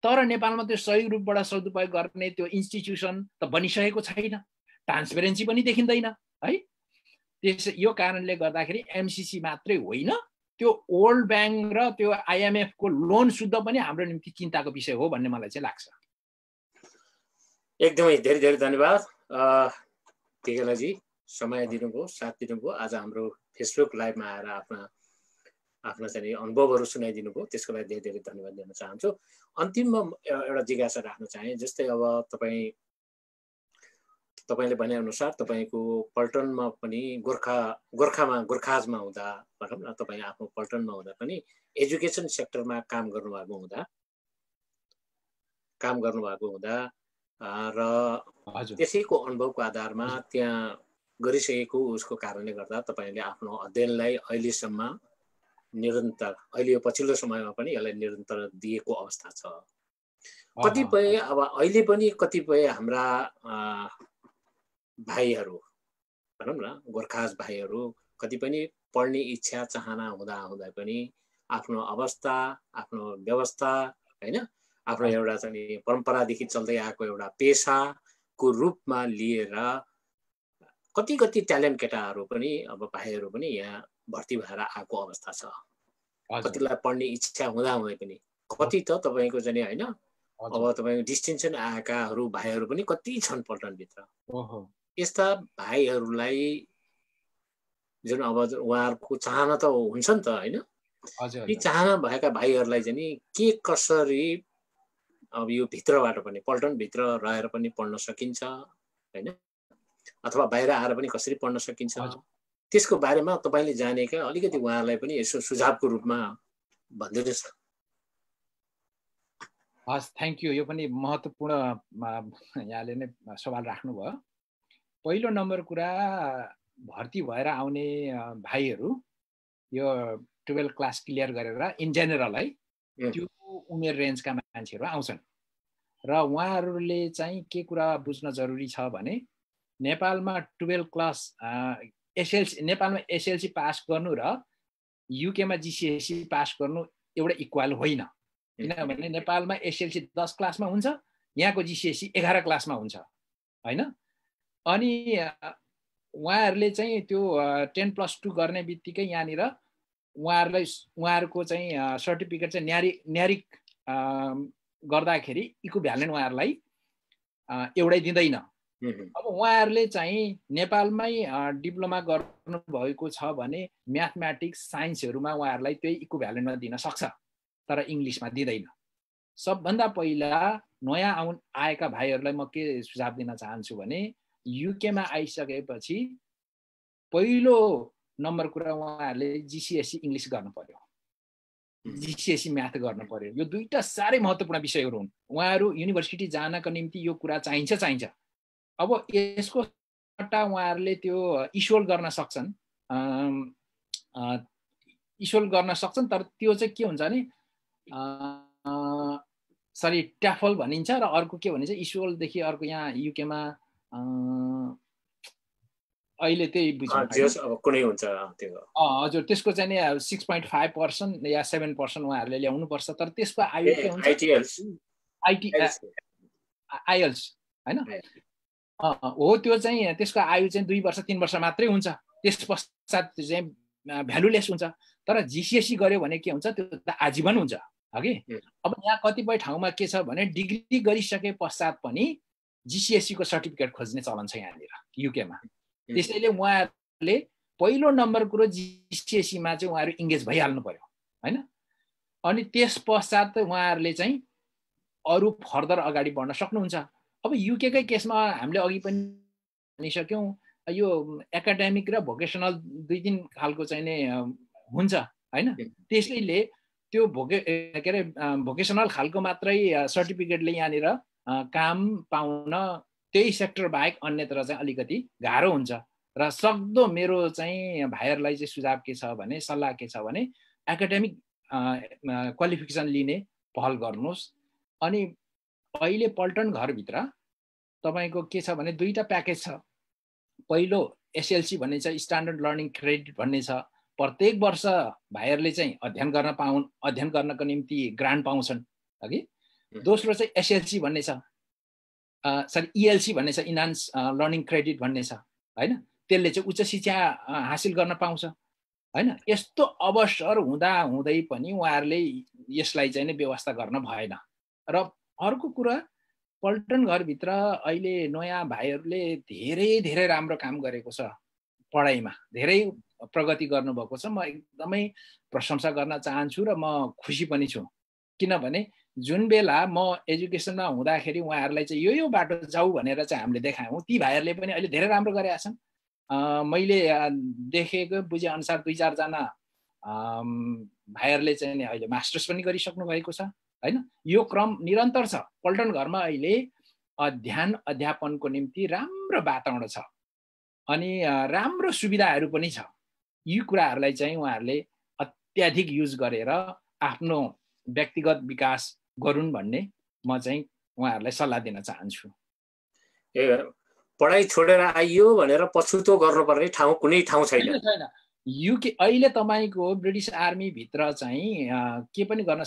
तर नेपालमा त्यो सही रूपबाट सदुपयोग गर्ने त्यो इन्स्टिट्युसन त बनिसकेको छैन, ट्रान्सपेरेन्सी पनि देखिँदैन है। यो कारणले गर्दाखेरि एमसीसी मात्रै होइन, त्यो वर्ल्ड ब्याङ्क र त्यो आइएमएफ को लोन शुद्ध पनि हाम्रो निम्ति चिन्ताको विषय हो भन्ने मलाई चाहिँ लाग्छ। एकदमै धेरै धेरै धन्यवाद टिकेलाजी, समय दिनुभयो, साथ दिनुभयो। आज हाम्रो फेसबुक लाइभमा आएर आफ्ना चाहिँ अनुभवहरू सुनाइदिनु भयो, त्यसको लागि धेरै धेरै धन्यवाद दिन चाहन्छु। अन्तिममा एउटा जिज्ञासा राख्न चाहे, जस्तै अब तपाईँले भने अनुसार तपाईँको पल्टनमा पनि गोर्खाजमा हुँदा भनौँ न, तपाईँ आफ्नो पल्टनमा हुँदा पनि एजुकेसन सेक्टरमा काम गर्नुभएको हुँदा र त्यसैको अनुभवको आधारमा त्यहाँ गरिसकेको उसको कारणले गर्दा तपाईँले आफ्नो अध्ययनलाई अहिलेसम्म निरन्तर, अहिले यो पछिल्लो समयमा पनि यसलाई निरन्तर दिएको अवस्था छ। कतिपय अब अहिले पनि कतिपय हाम्रा भाइहरू भनौँ न, गोर्खाज भाइहरू कति पनि पढ्ने इच्छा चाहना हुँदा पनि आफ्नो अवस्था, आफ्नो व्यवस्था हैन, आफ्नो एउटा चाहिँ परम्परादेखि चल्दै आएको एउटा पेसाको रूपमा लिएर कति ट्यालेन्ट केटाहरू पनि अब भाइहरू पनि यहाँ भर्ती भएर आएको अवस्था छ। कतिलाई पढ्ने इच्छा हुँदै पनि कति त तपाईँको चाहिँ हैन, अब तपाईँको डिस्टिङसन आएकाहरू भाइहरू पनि कति छन् पल्टनभित्र। यस्ता भाइहरूलाई जुन अब उहाँहरूको चाहना त हुन्छ नि त हैन, यी चाहना भएका भाइहरूलाई चाहिँ के कसरी अब यो भित्रबाट पनि पल्टनभित्र रहेर पनि पढ्न सकिन्छ हैन, अथवा बाहिर आएर पनि कसरी पढ्न सकिन्छ, त्यसको बारेमा तपाईँले जानेका अलिकति उहाँहरूलाई पनि यसो सुझावको रूपमा भनिदिनुहोस् न। हस्, थ्याङ्क यू। यो पनि महत्त्वपूर्ण यहाँले नै सवाल राख्नुभयो। पहिलो नम्बर कुरा, भर्ती भएर आउने भाइहरू यो 12 क्लास क्लियर गरेर इन जेनरल है त्यो उमेर रेन्जका मान्छेहरू आउँछन् र उहाँहरूले चाहिँ के कुरा बुझ्न जरुरी छ भने नेपालमा 12 क्लास एसएलसी, नेपालमा एसएलसी पास गर्नु र युकेमा जीसीएससी पास गर्नु एउटा इक्वल होइन। किनभने नेपालमा एसएलसी 10 क्लासमा हुन्छ, यहाँको जीसीएससी 11 क्लासमा हुन्छ हैन। अनि उहाँहरूले चाहिँ त्यो 10+2 गर्ने बित्तिकै यहाँनिर उहाँहरूको चाहिँ सर्टिफिकेट चाहिँ न्यारिक गर्दाखेरि इक्विभ्यालेन्ट उहाँहरूलाई एउटै दिँदैन। अब उहाँहरूले चाहिँ नेपालमै डिप्लोमा गर्नु भएको छ भने म्याथमेटिक्स साइन्सहरूमा उहाँहरूलाई त्यही इक्विभ्यालेन्टमा दिन सक्छ, तर इङ्ग्लिसमा दिँदैन। सबभन्दा पहिला नयाँ आएका भाइहरूलाई म के सुझाव दिन चाहन्छु भने युकेमा आइसकेपछि पहिलो नम्बर कुरा उहाँहरूले जीसीएससी इङ्ग्लिस गर्नु पर्यो, जीसीएससी म्याथ गर्नु पर्यो। यो दुईटा साह्रै महत्त्वपूर्ण विषयहरू हुन्। उहाँहरू युनिभर्सिटी जानका निम्ति यो कुरा चाहिन्छ। अब यसको सट्टा उहाँहरूले त्यो इस्योल गर्न सक्छन्, तर त्यो चाहिँ के हुन्छ भने ट्याफल भनिन्छ र अर्को के भनिन्छ इस्योलदेखि अर्को यहाँ युकेमा अहिले त्यही बुझ्नु कुनै हुन्छ त्यो। हजुर, त्यसको चाहिँ नि 6.5% या 7% उहाँहरूले ल्याउनु पर्छ, तर त्यसको आयु के हुन्छ आइएल्स हैन हो, त्यो चाहिँ त्यसको आयु चाहिँ 2 वर्ष 3 वर्ष मात्रै हुन्छ, त्यस पश्चात चाहिँ भ्यालुलेस हुन्छ। तर जीसीएससी गर्यो भने के हुन्छ, त्यो त आजीवन हुन्छ हगि। अब यहाँ कतिपय ठाउँमा के छ भने डिग्री गरिसके पश्चात पनि जीसीएससी को सर्टिफिकेट खोज्ने चलन छ यहाँनिर युकेमा। त्यसैले उहाँहरूले पहिलो नम्बर कुरो जीसीएससीमा चाहिँ उहाँहरू इङ्गेज भइहाल्नु पर्यो हैन। अनि त्यस पश्चात उहाँहरूले चाहिँ अरू फर्दर अगाडि बढ्न सक्नुहुन्छ। अब युकेकै केसमा हामीले अघि पनि भनिसक्यौँ, यो एकाडेमिक र भोकेसनल 2-3 खालको चाहिँ नै हुन्छ हैन। त्यसैले त्यो भोकेसनल खालको मात्रै सर्टिफिकेटले यहाँनिर काम पाउन त्यही सेक्टर बाहेक अन्यत्र चाहिँ अलिकति गाह्रो हुन्छ। र सक्दो मेरो चाहिँ भाइहरूलाई चाहिँ सुझाव के छ भने, सल्लाह के छ भने एकाडेमिक क्वालिफिकेसन लिने पहल गर्नुहोस्। अनि अहिले पल्टन घरभित्र तपाईको के छ भने दुईटा प्याकेज छ। पहिलो एसएलसी भन्ने छ, स्ट्यान्डर्ड लर्निङ क्रेडिट भन्ने छ। प्रत्येक वर्ष भाइहरूले चाहिँ अध्ययन गर्नको निम्ति ग्रान्ट पाउँछन् अघि। दोस्रो चाहिँ एसएलसी भन्ने छ, सरी इएलसी भन्ने छ, इन्हान्स लर्निङ क्रेडिट भन्ने छ हैन। त्यसले चाहिँ उच्च शिक्षा हासिल गर्न पाउँछ हैन। यस्तो अवसर हुँदा हुँदै पनि उहाँहरूले यसलाई चाहिँ व्यवस्था गर्न भएन। र अर्को कुरा, पल्टन घरभित्र अहिले नयाँ भाइहरूले धेरै धेरै राम्रो काम गरेको छ, पढाइमा धेरै प्रगति गर्नुभएको छ। म एकदमै प्रशंसा गर्न चाहन्छु र म खुसी पनि छु। किनभने जुन बेला म एजुकेसनमा हुँदाखेरि उहाँहरूलाई चाहिँ यो बाटो जाऊ भनेर चाहिँ हामीले देखायौँ, ती भाइहरूले पनि अहिले धेरै राम्रो गरेका छन्। मैले देखेको बुझेअनुसार 2-4 जना भाइहरूले चाहिँ अहिले मास्टर्स पनि गरिसक्नु भएको छ हैन। यो क्रम निरन्तर छ। पल्टन घरमा अहिले अध्ययन अध्यापनको निम्ति राम्रो वातावरण छ अनि राम्रो सुविधाहरू पनि छ। यी कुराहरूलाई चाहिँ उहाँहरूले अत्याधिक युज गरेर आफ्नो व्यक्तिगत विकास गरून् भन्ने म चाहिँ उहाँहरूलाई सल्लाह दिन चाहन्छु। पढाइ छोडेर आइयो भनेर पछुतो गर्नुपर्ने ठाउँ कुनै ठाउँ छैन। युके अहिले तपाईको ब्रिटिस आर्मी भित्र चाहिँ के पनि गर्न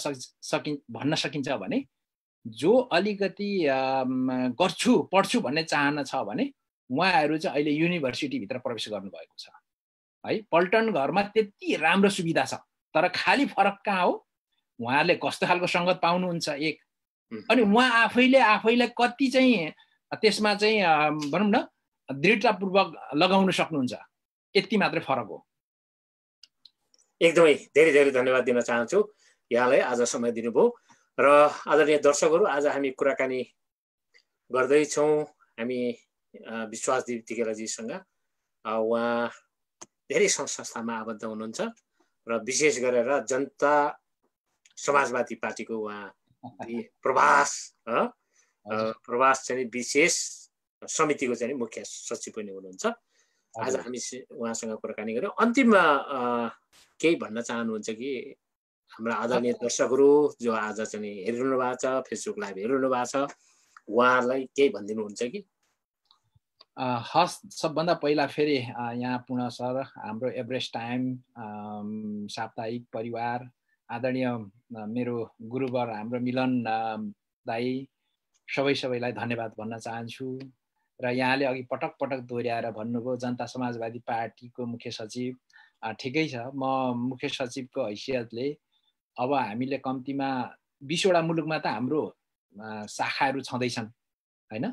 भन्न सकिन्छ भने जो अलिकति गर्छु पढ्छु भन्ने चाहना छ भने उहाँहरू चाहिँ अहिले युनिभर्सिटी भित्र प्रवेश गर्नुभएको छ है। पल्टन घरमा त्यति राम्रो सुविधा छ, तर खाली फरक कहाँ हो, उहाँहरूले कस्तो खालको संगत पाउनुहुन्छ एक, अनि उहाँ आफैले कति चाहिँ त्यसमा चाहिँ भनौँ न दृढतापूर्वक लगाउन सक्नुहुन्छ, यति मात्रै फरक हो। एकदमै धेरै धेरै धन्यवाद दिन चाहन्छु यहाँलाई आज समय दिनुभयो। र आदरणीय दर्शकहरू, आज हामी कुराकानी गर्दैछौँ हामी विश्वास दिप्तिकेलाजीसँग। उहाँ धेरै संस्थामा आबद्ध हुनुहुन्छ र विशेष गरेर जनता समाजवादी पार्टीको उहाँ प्रवास चाहिँ विशेष समितिको चाहिँ मुख्य सचिव पनि हुनुहुन्छ। आज हामी उहाँसँग कुराकानी गर्यौँ। अन्तिममा केही भन्न चाहनुहुन्छ कि हाम्रा आदरणीय दर्शकहरू जो आज चाहिँ हेरिरहनु भएको छ, फेसबुक लाइभ हेरिरहनु भएको छ, उहाँहरूलाई केही भनिदिनुहुन्छ कि? हस्, सबभन्दा पहिला फेरि यहाँ पुनः सर, हाम्रो एभरेस्ट टाइम साप्ताहिक परिवार, आदरणीय मेरो गुरुवर हाम्रो मिलन दाई, सबैलाई धन्यवाद भन्न चाहन्छु। र यहाँले अघि पटक पटक दोहोऱ्याएर भन्नुभयो जनता समाजवादी पार्टीको मुख्य सचिव, ठिकै छ। म मुख्य सचिवको हैसियतले अब हामीले कम्तीमा 20 वटा मुलुकमा त हाम्रो शाखाहरू छँदैछन् हैन।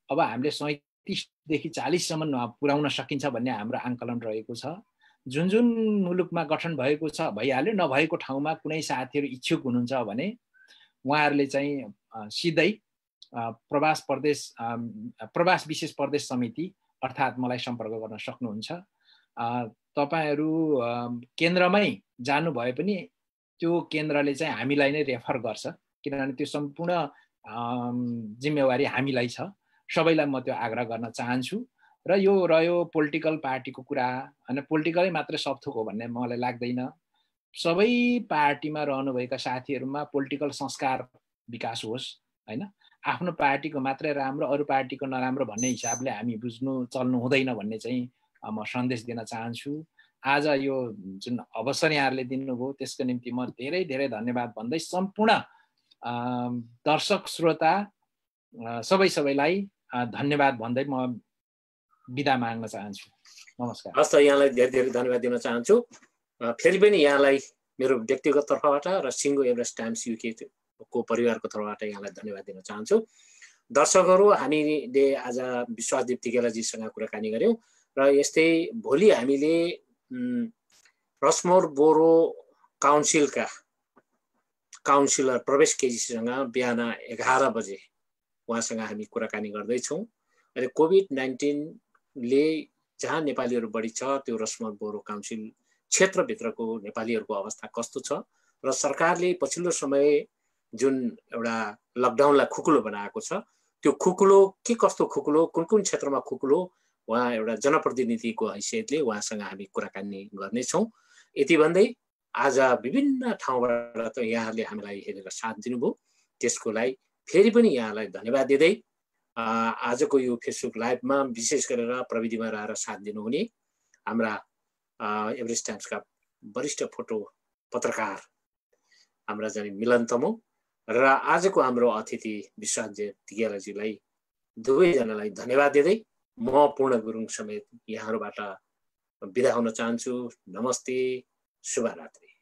अब हामीले 37 देखि 40 सम्म पुर्याउन सकिन्छ भन्ने हाम्रो आंकलन रहेको छ। जुन जुन मुलुकमा गठन भएको छ भइहाल्यो, नभएको ठाउँमा कुनै साथीहरू इच्छुक हुनुहुन्छ भने उहाँहरूले चाहिँ सिधै प्रवास विशेष प्रदेश समिति अर्थात् मलाई सम्पर्क गर्न सक्नुहुन्छ। तपाईहरू केन्द्रमै जानु भए पनि त्यो केन्द्रले चाहिँ हामीलाई नै रेफर गर्छ, किनभने त्यो सम्पूर्ण जिम्मेवारी हामीलाई छ। सबैलाई म त्यो आग्रह गर्न चाहन्छु। र यो रह्यो पोलिटिकल पार्टीको कुरा, हैन, पोलिटिकलै मात्र सब थोक हो भन्ने मलाई लाग्दैन। सबै पार्टीमा रहनुभएका साथीहरूमा पोलिटिकल संस्कार विकास होस् हैन। आफ्नो पार्टीको मात्रै राम्रो, अरू पार्टीको नराम्रो भन्ने हिसाबले हामी बुझ्नु चल्नु हुँदैन भन्ने चाहिँ म सन्देश दिन चाहन्छु। आज यो जुन अवसर यहाँहरूले दिनुभयो त्यसको निम्ति म धेरै धेरै धन्यवाद भन्दै सम्पूर्ण दर्शक श्रोता सबैलाई धन्यवाद भन्दै म बिदा माग्न चाहन्छु। नमस्कार। हस् त, यहाँलाई धेरै धेरै धन्यवाद दिन चाहन्छु। फेरि पनि यहाँलाई मेरो व्यक्तिगत तर्फबाट र सिङ्गो एभरेस्ट टाइम्स युके को परिवारको तर्फबाट यहाँलाई धन्यवाद दिन चाहन्छु। दर्शकहरू, हामीले आज विश्वास दिप्तिकेलाजीसँग कुराकानी गर्यौँ र यस्तै भोलि हामीले रसमोर बोरो काउन्सिलका काउन्सिलर प्रवेश केजीसँग बिहान 11 बजे उहाँसँग हामी कुराकानी गर्दैछौँ। अहिले कोभिड-19ले जहाँ नेपालीहरू बढी छ त्यो रसमोर बोरो काउन्सिल क्षेत्रभित्रको नेपालीहरूको अवस्था कस्तो छ र सरकारले पछिल्लो समय जुन एउटा लकडाउनलाई खुकुलो बनाएको छ त्यो खुकुलो के कस्तो खुकुलो, कुन कुन क्षेत्रमा खुकुलो, उहाँ एउटा जनप्रतिनिधिको हैसियतले उहाँसँग हामी कुराकानी गर्नेछौँ। यति भन्दै आज विभिन्न ठाउँबाट त यहाँहरूले हामीलाई हेरेर साथ दिनुभयो, त्यसको लागि फेरि पनि यहाँलाई धन्यवाद दिँदै आजको यो फेसबुक लाइभमा विशेष गरेर प्रविधिमा रहेर साथ दिनुहुने हाम्रा एभरेस्ट टाइम्सका वरिष्ठ फोटो पत्रकार हाम्रा जाने मिलन तमु र आजको हाम्रो अतिथि विश्वनाथ तिगेलाजीलाई दुवैजनालाई धन्यवाद दिँदै म पूर्ण गुरुङ समेत यहाँहरूबाट बिदा हुन चाहन्छु। नमस्ते, शुभरात्रि।